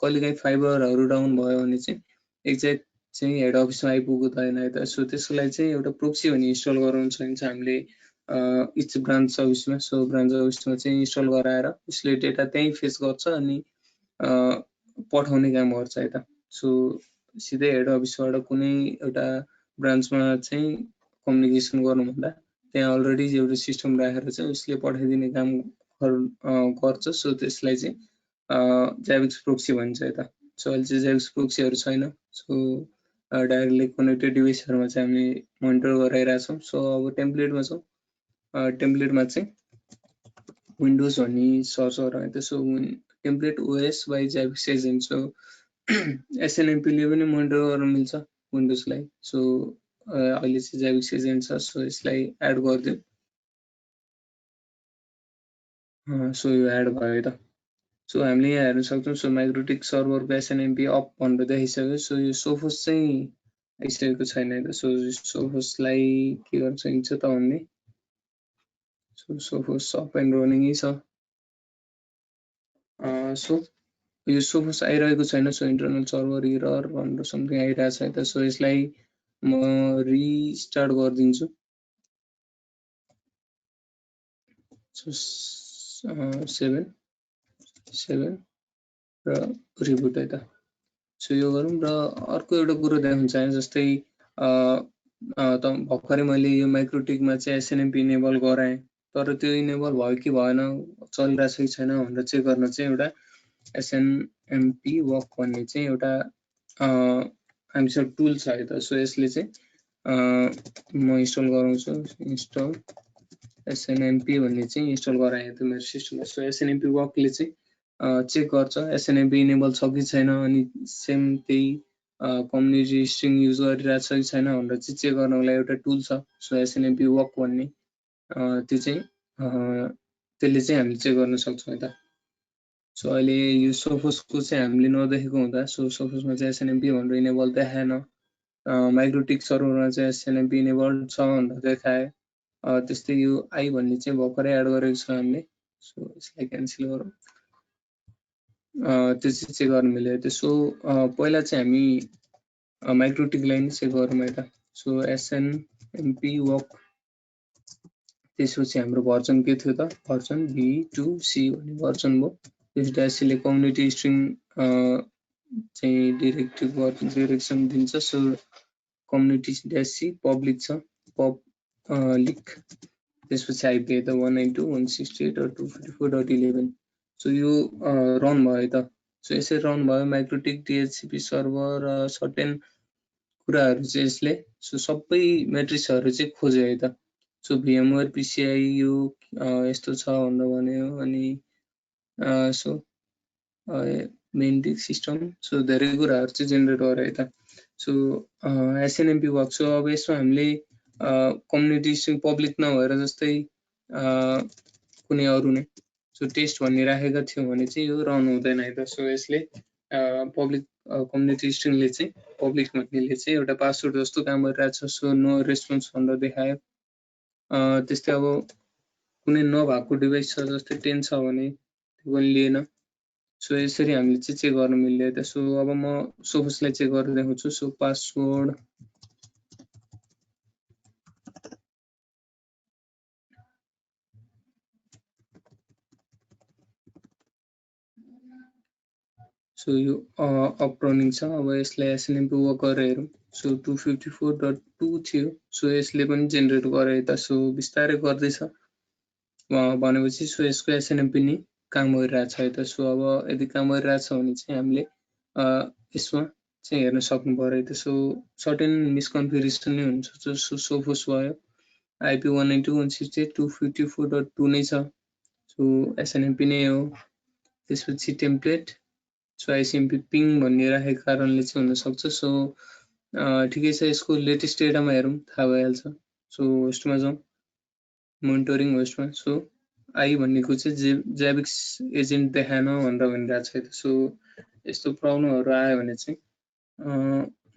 कहिलेकाहीँ फाइबरहरू डाउन भयो भने चाहिँ एक्ज्याक्ट चाहिँ हेड अफिसमा आइपुग्दैन यता सो त्यसको लागि चाहिँ एउटा प्रोक्सी भन्ने इन्स्टल गराउनु सकिन्छ हामीले इच ब्रान्च सर्भिसमा सो ब्रान्च सर्भिसमा चाहिँ इन्स्टल गराएर उसले डेटा त्यहीँ फेच गर्छ अनि पठाउने काम गर्छ यता सो सिधै हेड अफिसबाट कुनै एउटा ब्रान्चमा चाहिँ कम्युनिकेसन गर्नुभन्दा त्यहाँ अलरेडी एउटा सिस्टम राखेर चाहिँ उसले पठाइदिने काम गर्छ सो त्यसलाई चाहिँ ज्याबिक्स प्रोक्सी भन्छ यता सो अहिले चाहिँ ज्याबिक्स प्रोक्सीहरू छैन सो डाइरेक्टली कनेक्टेड डिभाइसहरूमा चाहिँ हामी मोनिटर गराइरहेछौँ सो अब टेम्प्लेटमा छौँ टेम्प्लेटमा चाहिँ विन्डोज भन्ने सर्च गरौँ यता so template OS by Zabbix agent so एसएनएमपीले पनि मोनिटर गर्न मिल्छ विन्डोजलाई सो अहिले चाहिँ ज्याबिक्स एजेन्ट छ सो यसलाई एड गरिदिउँ सो यो एड भयो त सो हामीले यहाँ हेर्न सक्छौँ सो माइक्रोटिक सर्भरको एसएनएमपी अप भनेर देखाइसक्यो सो यो सोफोस चाहिँ आइसकेको छैन त सो सोफोसलाई के गर्न सकिन्छ त भन्ने सो सोफोस अप एन्ड रनिङै छ सो यो सोफोस आइरहेको छैन सो इन्टरनल सर्भर एरर भनेर समथिङ आइरहेको छ यता सो यसलाई म रिस्टार्ट गरिदिन्छु सो 7 र रिबुट यता सो यो गरौँ र अर्को एउटा कुरो देखाउन चाहे जस्तै त भर्खरै मैले यो माइक्रोटिकमा चाहिँ एसएनएमपी इनेबल गराएँ तर त्यो इनेबल भयो कि भएन चलिरहेछ कि छैन भनेर चेक गर्न चाहिँ एउटा एसएनएमपी वक भन्ने चाहिँ एउटा हामीसँग टुल छ है त सो यसले चाहिँ म इन्स्टल गराउँछु इन्स्टल एसएनएमपी भन्ने चाहिँ इन्स्टल गराएँ त मेरो सिस्टममा सो एसएनएमपी वकले चाहिँ चेक गर्छ एसएनएमपी इनेबल छ कि छैन अनि सेम त्यही कम्युनिटी स्ट्रिङ युज गरिरहेछ कि छैन भनेर चाहिँ चेक गर्नको लागि एउटा टुल छ सो एसएनएमपी वक भन्ने त्यो चाहिँ त्यसले चाहिँ हामीले चेक गर्न सक्छौँ यता सो अहिले यो सोफोसको चाहिँ हामीले नदेखेको हुँदा सो सोफोसमा चाहिँ एसएनएमपी भनेर इनेबल देखाएन माइक्रोटिक सर्भरमा चाहिँ एसएनएमपी इनेबल छ भनेर देखाए त्यस्तै यो आई भन्ने चाहिँ भर्खरै एड गरेको छ हामीले सो यसलाई क्यान्सल गरौँ त्यो चाहिँ चेक गर्न मिल्यो त्यसो पहिला चाहिँ हामी माइक्रोटिकलाई नै चेक गरौँ यता सो एसएनएमपी वक त्यसपछि हाम्रो भर्जन के थियो त भर्जन V2C भन्ने भर्जन भयो त्यसपछि एससीले कम्युनिटी स्ट्रिङ चाहिँ डिरेक्सन दिन्छ सो कम्युनिटी -C पब्लिक छ पब्लिक त्यसपछि आइपी त 192.168.254.11 सो यो रन भयो त सो यसरी रन भयो माइक्रोटिक DHCP सर्भर सर्टेन कुराहरू चाहिँ यसले सो सबै मेट्रिक्सहरू चाहिँ खोज्यो है त सो VMware PCI यो यस्तो छ भनेर भन्यो अनि सो मेन सिस्टम सो धेरै कुराहरू चाहिँ जेनेरेट गरे है त सो एसएनएमपी वर्क सो अब यसमा हामीले कम्युनिटी स्ट्रिङ पब्लिक नभएर जस्तै कुनै अरू नै सो टेस्ट भन्ने राखेका थियौँ भने चाहिँ यो रन हुँदैन है त सो यसले पब्लिक कम्युनिटी स्ट्रिङले चाहिँ पब्लिक भन्नेले चाहिँ एउटा पासवर्ड जस्तो काम गरिरहेछ सो नो रेस्पोन्स भनेर देखायो त्यस्तै अब कुनै नभएको डिभाइस छ जस्तै 10 छ भने त्यो पनि लिएन सो यसरी हामीले चाहिँ चेक गर्न मिल्यो त सो अब म सोफोसलाई चेक गरेर देखाउँछु सो पासवर्ड सो यो अप रनिङ छ। अब यसलाई एसएनएमपी वर्क गरेर हेरौँ। सो 254.2 थियो। सो यसले पनि जेनेरेट गरे त। सो बिस्तारै गर्दैछ भनेपछि सो यसको एसएनएमपी नि काम गरिरहेछ है त। सो अब यदि काम गरिरहेछ भने चाहिँ हामीले यसमा चाहिँ हेर्न सक्नु पर्यो है त। सो सर्टेन मिसकन्फिगरेसन नै हुन्छ। सो सोफोस भयो आइपी 192.168.254.2 नै छ। सो एसएनएमपी नै हो। त्यसपछि टेम्प्लेट सो आइसिएमपी पिङ भन्ने राखेको कारणले चाहिँ हुनसक्छ। सो ठिकै छ, यसको लेटेस्ट डेटामा हेरौँ थाहा भइहाल्छ। सो होस्टमा जाउँ, मोनिटरिङ होस्टमा। सो आई भनेको चाहिँ ज्याबिक्स एजेन्ट देखाएन भनेर भनिरहेको छ है त। सो यस्तो प्रब्लमहरू आयो भने चाहिँ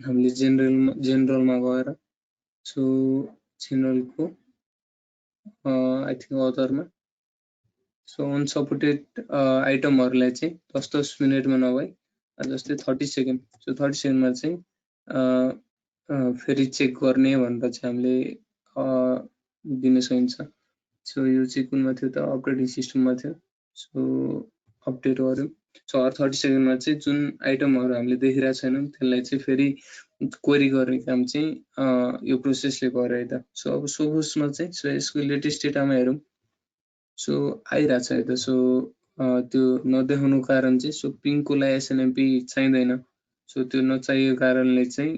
हामीले जेनरलमा गएर सो जेनरलको आई थिङ्क अदरमा सो अनसपोर्टेड आइटमहरूलाई चाहिँ 10-10 मिनटमा नभई जस्तै 30 सेकेन्ड, सो 30 सेकेन्डमा चाहिँ फेरि चेक गर्ने भनेर चाहिँ हामीले दिन सकिन्छ। सो यो चाहिँ कुनमा थियो त, अपरेटिङ सिस्टममा थियो। सो अपडेट गऱ्यौँ। सो हर 30 सेकेन्डमा चाहिँ जुन आइटमहरू हामीले देखिरहेको छैनौँ त्यसलाई चाहिँ फेरि क्वेरी गर्ने काम चाहिँ यो प्रोसेसले गर्यो है त। सो अब सोफोसमा चाहिँ सो यसको लेटेस्ट डेटामा हेरौँ। सो आइरहेछ है त। सो त्यो नदेखाउनु कारण चाहिँ सो पिङको लागि एसएनएमपी चाहिँदैन। सो त्यो नचाहिएको कारणले चाहिँ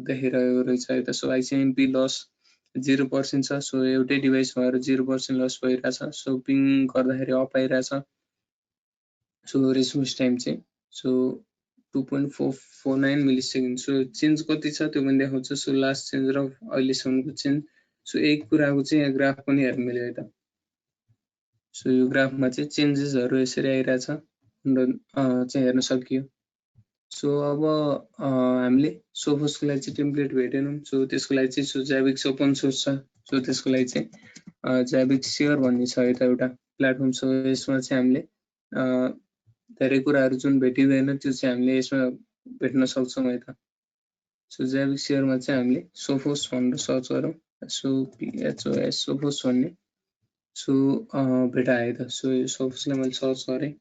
देखाइरहेको रहेछ है त। सो आइसिएमपी लस 0% छ। सो एउटै डिभाइस भएर 0% लस भइरहेछ। सो पिङ गर्दाखेरि अप आइरहेछ। सो रेस्पोन्स टाइम चाहिँ सो 2.449 मिलिसेकेन्ड। सो चेन्ज कति छ त्यो पनि देखाउँछ। सो लास्ट चेन्ज र अहिलेसम्मको चेन्ज। सो एक कुराको चाहिँ यहाँ ग्राफ पनि हेर्नु मिल्यो है त। सो यो ग्राफमा चाहिँ चेन्जेसहरू यसरी आइरहेछ चाहिँ हेर्न सकियो। सो अब हामीले सोफोसको लागि चाहिँ टेम्प्लेट भेटेनौँ। सो त्यसको लागि चाहिँ सो ज्याबिक्स ओपन सोर्स छ। सो त्यसको लागि चाहिँ ज्याबिक्स सेयर भन्ने छ है त एउटा प्लेटफर्म। सो यसमा चाहिँ हामीले धेरै कुराहरू जुन भेटिँदैन त्यो चाहिँ हामीले यसमा भेट्न सक्छौँ है त। सो ज्याबिक्स सेयरमा चाहिँ हामीले सोफोस भनेर सर्च गरौँ। SOPHOS सोफोस भन्ने। सो भेटायो है त। सो यो सोफोसलाई मैले सर्च गरेँ।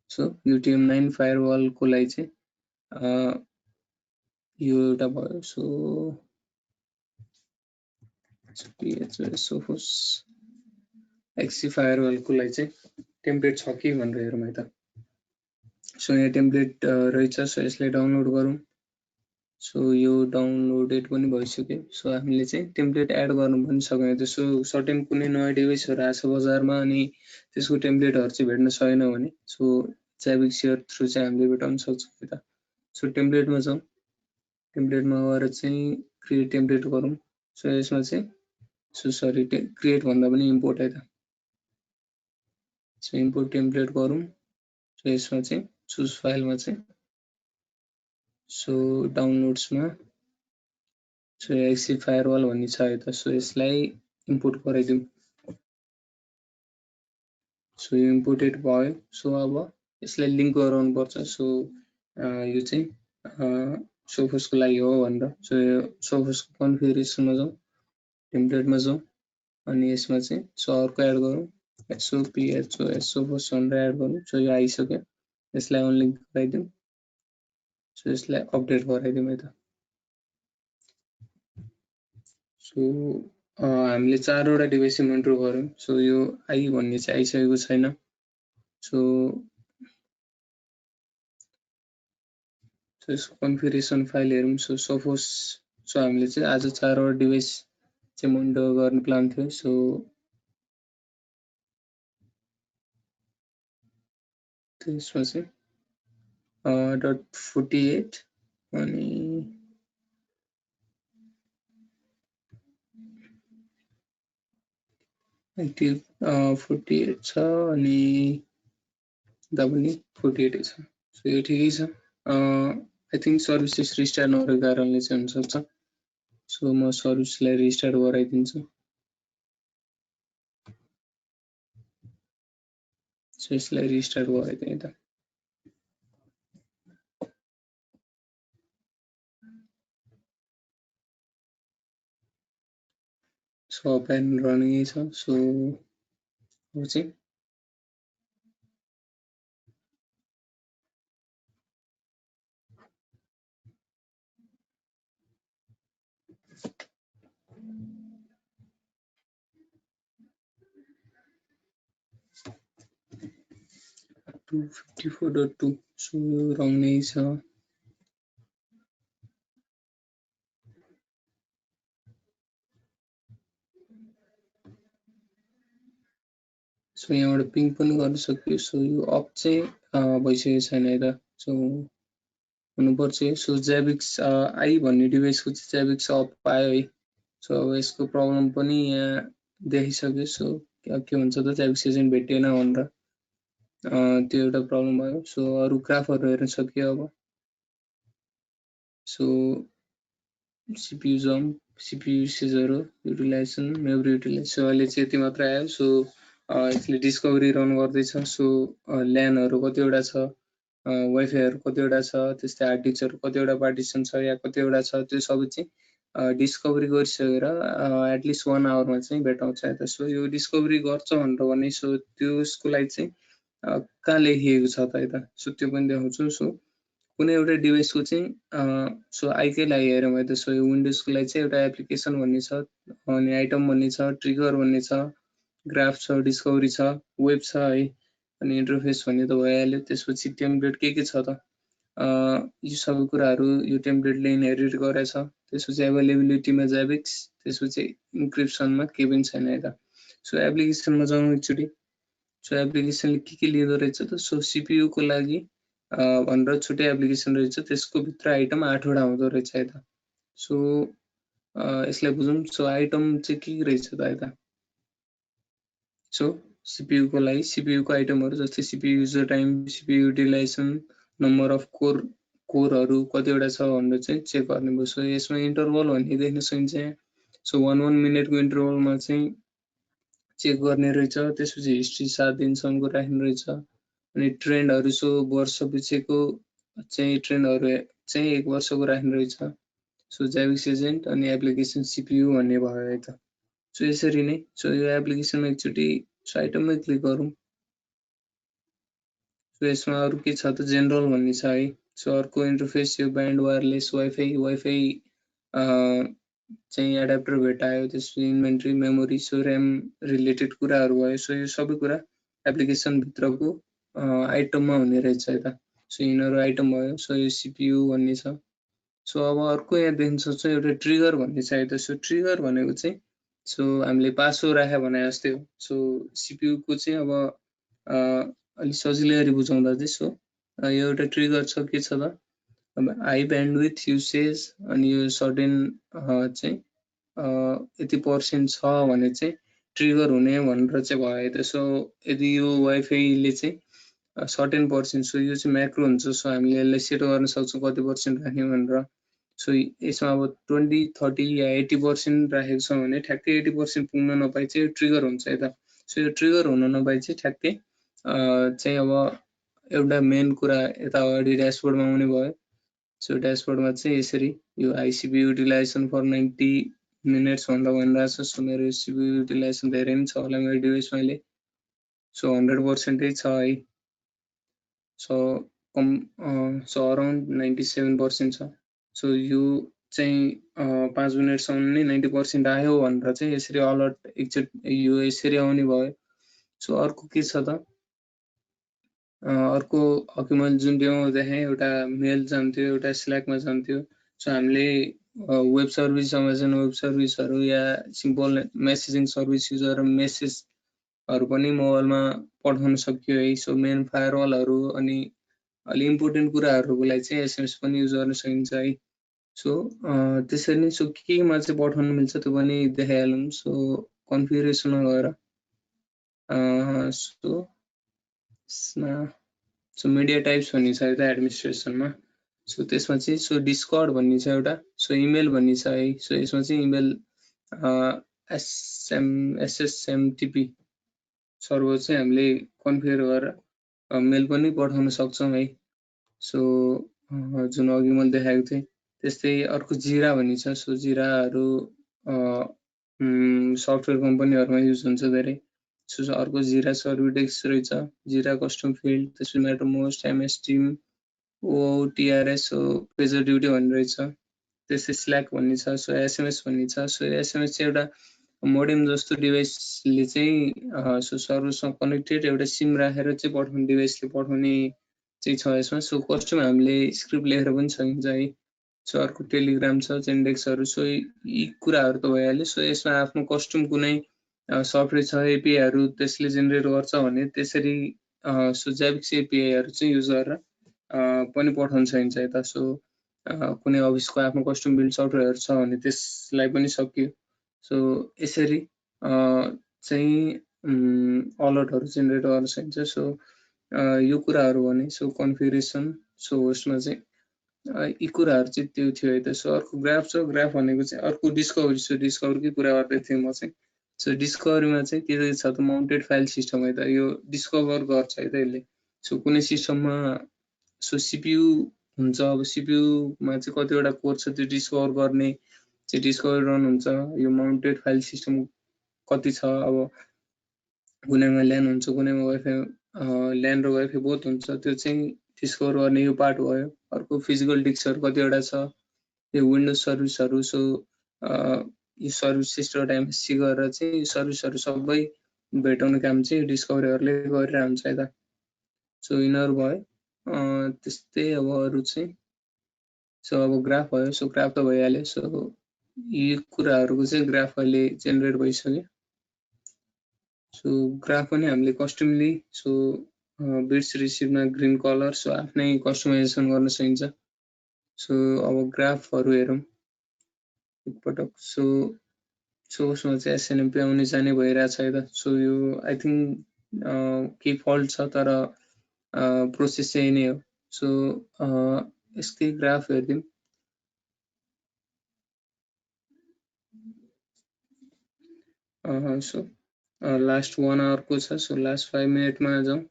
सो UTM-9 फायरवलको लागि चाहिँ यो एउटा भयो। सो PHOS सोफोस XC फायरवलको लागि चाहिँ टेम्प्लेट छ कि भनेर हेरौँ है त। सो यहाँ टेम्प्लेट रहेछ। सो यसलाई डाउनलोड गरौँ। सो यो डाउनलोडेड पनि भइसक्यो। सो हामीले चाहिँ टेम्प्लेट एड गर्नु पनि सक्यौँ। त्यसो सर्टेन कुनै नयाँ डिभाइसहरू आएको छ बजारमा अनि त्यसको टेम्प्लेटहरू चाहिँ भेट्न सकेन भने सो ज्याबिक्स सेयर थ्रु चाहिँ हामीले भेटाउन सक्छौँ है त। सो टेम्प्लेटमा जाउँ। टेम्प्लेटमा गएर चाहिँ क्रिएट टेम्प्लेट गरौँ। सो यसमा चाहिँ सो सरी क्रिएट भन्दा पनि इम्पोर्ट है त। सो इम्पोर्ट टेम्प्लेट गरौँ। सो यसमा चाहिँ चुज फाइलमा चाहिँ सो डाउनलोड्समा सो XC फायरवल भन्ने छ है त। सो यसलाई इम्पोर्ट गराइदिउँ। सो यो इम्पोर्टेड भयो। सो अब यसलाई लिङ्क गराउनु पर्छ। सो यो चाहिँ सोफोसको लागि हो भनेर। सो यो सोफोसको कन्फिगरेसनमा जाउँ, टेम्प्लेटमा जाउँ अनि यसमा चाहिँ सो अर्को एड गरौँ। SOPHOS सोफोस भनेर एड गरौँ। सो यो आइसक्यो। यसलाई अनलिङ्क गराइदिउँ। सो यसलाई अपडेट गराइदिउँ है त। सो हामीले 4वटा डिभाइस मोनिटर गऱ्यौँ। सो यो आई भन्ने चाहिँ आइसकेको छैन। सो यसको कन्फिगरेसन फाइल हेरौँ। सो सोफोस सो हामीले चाहिँ आज 4वटा डिभाइस चाहिँ मोनिटर गर्ने प्लान थियो। सो त्यसमा चाहिँ .48 अनि एक्टिभ 48 छ अनि दा पनि 48 छ। सो यो ठिकै छ। आई थिङ्क सर्भिसेस रिस्टार्ट नगरेको कारणले चाहिँ हुनसक्छ। सो म सर्भिसलाई रिस्टार्ट गराइदिन्छु। सो यसलाई रिस्टार्ट गराइदिएँ त। सो अप एन्ड रनिङ छ। सो अब चाहिँ 254.2 सो यो रङ नै छ सो यहाँबाट पिङ पनि गर्न सक्यो सो यो अफ चाहिँ भइसकेको छैन है त सो हुनुपर्छ सो ज्याबिक्स आई भन्ने डिभाइसको चाहिँ ज्याबिक्स अफ पायो है सो अब यसको प्रब्लम पनि यहाँ देखिसक्यो सो के भन्छ त ज्याबिक्स एजेन्ट भेटिएन भनेर त्यो एउटा प्रब्लम भयो सो अरू ग्राफहरू हेर्न सक्यो अब सो CPU जम्प CPU युसेजहरू युटिलाइजेसन मेमोरी युटिलाइजेसन सो अहिले चाहिँ यति मात्र आयो सो यसले डिस्कभरी रन गर्दैछ सो ल्यानहरू कतिवटा छ वाइफाईहरू कतिवटा छ त्यस्तै हार्ड डिस्कहरू कतिवटा पार्टिसन छ या कतिवटा छ त्यो सबै चाहिँ डिस्कभरी गरिसकेर एटलिस्ट 1 आवरमा चाहिँ भेटाउँछ यता सो यो डिस्कभरी गर्छ भनेर भने सो त्यसको लागि चाहिँ कहाँ लेखिएको छ त यता सो त्यो पनि देखाउँछु सो कुनै एउटा डिभाइसको चाहिँ सो आइकै लागि हेऱ्यौँ है त सो यो विन्डोजको लागि चाहिँ एउटा एप्लिकेसन भन्ने छ अनि आइटम भन्ने छ ट्रिगर भन्ने छ ग्राफ छ डिस्कभरी छ वेब छ है अनि इन्टरफेस भन्ने त भइहाल्यो त्यसपछि टेम्प्लेट के छ त यो सबै कुराहरू यो टेम्प्लेटले इनहेरिट गरेछ त्यसपछि एभाइलेबिलिटीमा ज्याबिक्स त्यसपछि इन्क्रिप्सनमा केही पनि छैन है त सो एप्लिकेसनमा जाउँ एकचोटि सो एप्लिकेसनले के लिँदो रहेछ त सो CPU को लागि भनेर छुट्टै एप्लिकेसन रहेछ त्यसको भित्र आइटम 8 वटा हुँदो रहेछ है त सो यसलाई बुझौँ सो आइटम चाहिँ के रहेछ त यता सो CPU को लागि CPU को आइटमहरू जस्तै CPU user time CPU utilization number of कोरहरू कतिवटा छ भनेर चाहिँ चेक गर्ने भयो सो यसमा इन्टरभल भन्ने देख्न सकिन्छ सो 1 मिनेटको इन्टरभलमा चाहिँ चेक गर्ने रहेछ त्यसपछि हिस्ट्री 7 दिनसम्मको राख्ने रहेछ अनि ट्रेन्डहरू सो वर्ष पछिको चाहिँ ट्रेन्डहरू चाहिँ 1 वर्षको राख्ने रहेछ सो ज्याबिक्स एजेन्ट अनि एप्लिकेसन CPU भन्ने भयो है त सो यसरी नै सो यो एप्लिकेसनमा एकचोटि सो आइटममै क्लिक गरौँ सो यसमा अरू के छ त जेनरल भन्ने छ है सो अर्को इन्टरफेस यो ब्यान्ड वायरलेस वाइफाई चाहिँ एडाप्टर भेटायो त्यसपछि inventory memory so RAM related कुराहरू भयो सो यो सबै कुरा एप्लिकेसन भित्रको आइटममा हुने रहेछ है त सो यिनीहरू आइटम भयो सो यो CPU भन्ने छ सो अब अर्को यहाँ देख्न सक्छौँ एउटा ट्रिगर भन्ने छ है त सो ट्रिगर भनेको चाहिँ सो हामीले पासवर्ड राख्यो भने जस्तै हो सो CPU को चाहिँ अब अलि सजिलै गरी बुझाउँदा चाहिँ सो यो एउटा ट्रिगर छ के छ त अब हाई ब्यान्डविथ युसेज अनि यो सर्टेन चाहिँ यति पर्सेन्ट छ भने चाहिँ ट्रिगर हुने भनेर चाहिँ भयो है त सो यदि यो वाइफाईले चाहिँ सर्टेन पर्सेन्ट सो यो चाहिँ म्याक्रो हुन्छ सो हामीले यसलाई सेट गर्न सक्छौँ कति पर्सेन्ट राख्ने भनेर सो यसमा अब 20 30 या 80% राखेको छ भने ठ्याक्कै 80% पुग्न नपाइ चाहिँ ट्रिगर हुन्छ है त सो यो ट्रिगर हुन नपाइ चाहिँ ठ्याक्कै चाहिँ अब एउटा मेन कुरा यता अगाडि ड्यासबोर्डमा आउने भयो सो ड्यासबोर्डमा चाहिँ यसरी यो CPU युटिलाइजेसन फर 90 मिनट्स भन्दा भनिरहेछ सो मेरो CPU युटिलाइजेसन धेरै नै छ होला मेरो डिभाइसमा अहिले सो 100% छ है सो अराउन्ड 97% छ सो यो चाहिँ 5 मिनटसम्म नै 90% आयो भनेर चाहिँ यसरी अलर्ट एकचोटि यो यसरी आउने भयो सो अर्को के छ त अर्को अघि मैले जुन डेमो देखाएँ एउटा मेल जान्थ्यो एउटा स्ल्याकमा जान्थ्यो सो हामीले वेब सर्भिस अमेजन वेब सर्भिसहरू या सिम्पल मेसेजिङ सर्भिस युज गरेर मेसेजहरू पनि मोबाइलमा पठाउन सकियो है सो मेन फायरवलहरू अनि अलि इम्पोर्टेन्ट कुराहरूको लागि चाहिँ SMS पनि युज गर्न सकिन्छ है सो त्यसरी नै सो केमा चाहिँ पठाउन मिल्छ त्यो पनि देखाइहालौँ सो कन्फिगरेसनमा गएर सो मिडिया टाइप्स भन्ने छ यता एडमिनिस्ट्रेसनमा सो त्यसमा चाहिँ सो डिस्कर्ड भन्ने छ एउटा सो इमेल भन्ने छ है सो यसमा चाहिँ इमेल SSMTP सर्भर चाहिँ हामीले कन्फिगर गरेर मेल पनि पठाउन सक्छौँ है सो जुन अघि मैले देखाएको थिएँ त्यस्तै अर्को जिरा भन्ने छ सो जिराहरू सफ्टवेयर कम्पनीहरूमा युज हुन्छ धेरै सो अर्को जिरा सर्भिडेक्स रहेछ जिरा कस्टम फिल्ड त्यसपछि Mattermost MS Team OTRS so PagerDuty भन्ने रहेछ त्यस्तै स्ल्याक भन्ने छ सो SMS भन्ने छ सो SMS चाहिँ एउटा मोडेम जस्तो डिभाइसले चाहिँ सो सर्भरसँग कनेक्टेड एउटा सिम राखेर चाहिँ पठाउने डिभाइसले पठाउने चाहिँ छ यसमा। सो कस्टम हामीले स्क्रिप्ट लेखेर पनि सकिन्छ है। सो अर्को टेलिग्राम छ, जेन्डेक्सहरू। सो यी कुराहरू त भइहाल्यो। सो यसमा आफ्नो कस्टम कुनै सफ्टवेयर छ, एपिआईहरू त्यसले जेनेरेट गर्छ भने त्यसरी सो ज्याभिक्स एपिआईहरू चाहिँ युज गरेर पनि पठाउन सकिन्छ यता। सो कुनै अफिसको आफ्नो कस्टम बिल्ड सफ्टवेयरहरू छ भने त्यसलाई पनि सकियो। सो यसरी चाहिँ अलर्टहरू जेनेरेट गर्न सकिन्छ। सो यो कुराहरू भने। सो कन्फिगरेसन, सो होस्टमा चाहिँ यी कुराहरू चाहिँ त्यो थियो है त। सो अर्को ग्राफ छ। ग्राफ भनेको चाहिँ अर्को डिस्कभरी। सो डिस्कभरीकै कुरा गर्दै थिएँ म चाहिँ। सो डिस्कभरीमा चाहिँ के छ त, माउन्टेड फाइल सिस्टम है त। यो डिस्कभर गर्छ है त यसले। सो कुनै सिस्टममा सो सिपियु हुन्छ। अब सिपियुमा चाहिँ कतिवटा कोड छ त्यो डिस्कभर गर्ने चाहिँ डिस्कभरी रन हुन्छ। यो माउन्टेड फाइल सिस्टम कति छ, अब कुनैमा ल्यान हुन्छ, कुनैमा वाइफाई ल्यान र वाइफाई बोथ हुन्छ, त्यो चाहिँ डिस्कभर गर्ने यो पार्ट भयो। अर्को फिजिकल डिस्कहरू कतिवटा छ, यो विन्डोज सर्भिसहरू। सो यो सर्भिस सिस्टम एमएससी गरेर चाहिँ सर्भिसहरू सबै भेटाउने काम चाहिँ डिस्कभरीहरूले गरिरहेको हुन्छ है त। सो यिनीहरू भयो। त्यस्तै अब अरू चाहिँ सो अब ग्राफ भयो। सो ग्राफ त भइहाल्यो। सो यी कुराहरूको चाहिँ ग्राफ अहिले जेनेरेट भइसक्यो। सो ग्राफ पनि हामीले कस्टमली सो बिट्स रिसिभमा ग्रीन कलर सो आफ्नै कस्टमाइजेसन गर्न सकिन्छ। सो अब ग्राफहरू हेरौँ एकपटक। सो उसमा चाहिँ एसएनएमपी आउने जाने भइरहेछ है त। सो यो आई थिङ्क केही फल्ट छ तर प्रोसेस चाहिँ नै हो। सो यसकै ग्राफ हेरिदिउँ। सो लास्ट 1 आवरको छ। सो लास्ट 5 मिनटमा जाउँ।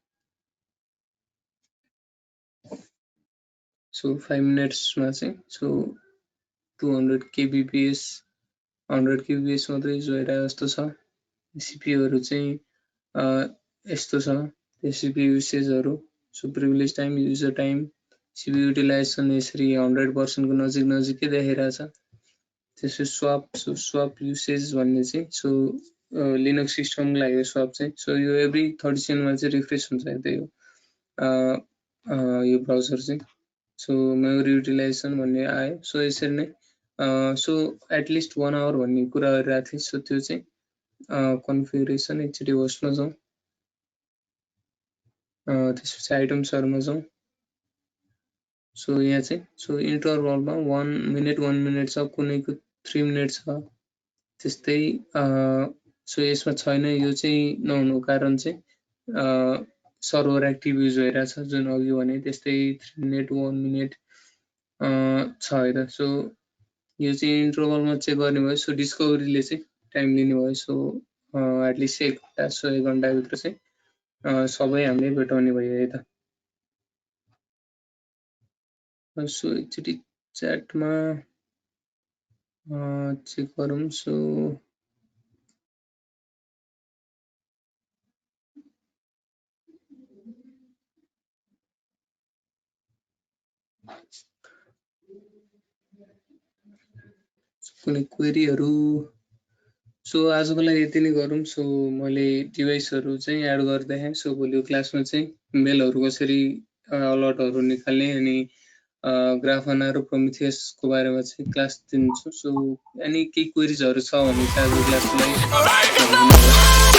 सो 5 मिनट्समा चाहिँ सो 200 kbps 100 kbps मात्रै जोइरहेको जस्तो छ। सिपियुहरू चाहिँ यस्तो छ, त्यो सिपियु युसेजहरू। So privilege time, user time, CPU utilization यसरी 100% को नजिकै देखिरहेछ। त्यसपछि स्वाप युसेज भन्ने चाहिँ सो लिनक्स सिस्टमलाई हो स्वाप चाहिँ। सो यो एभ्री 30 सेकेन्डमा चाहिँ रिफ्रेस हुन्छ है त यो ब्राउजर चाहिँ। सो मेमोरी युटिलाइजेसन भन्ने आयो। सो यसरी नै सो एटलिस्ट 1 आवर भन्ने कुरा गरिरहेको थिएँ। सो त्यो चाहिँ कन्फिगरेसन एकचोटि होस्टमा जाउँ। त्यसपछि आइटम्सहरूमा जाउँ। सो यहाँ चाहिँ सो इन्टरभलमा 1 मिनट छ, कुनैको 3 मिनट छ। त्यस्तै सो यसमा छैन। यो चाहिँ नहुनुको कारण चाहिँ सर्भर एक्टिभ युज भइरहेछ जुन अघि भने त्यस्तै 3 मिनट 1 मिनट छ है त। सो यो चाहिँ इन्टरभलमा चेक गर्ने भयो। सो डिस्कभरीले चाहिँ टाइम लिने भयो। सो एटलिस्ट 1 घन्टा, सो 1 घन्टाभित्र चाहिँ सबै हामीले भेटाउने भयो है त। सो एकचोटि च्याटमा चेक गरौँ। सो कुनै क्वेरीहरू। सो आजको लागि यति नै गरौँ। सो मैले डिभाइसहरू चाहिँ एड गरिदिएँ। सो भोलिको क्लासमा चाहिँ मेलहरू कसरी अलर्टहरू निकाल्ने अनि ग्राफाना र प्रोमिथियसको बारेमा चाहिँ क्लास दिन्छु। सो अनि केही क्वेरिजहरू छ भने चाहिँ आजको क्लासको लागि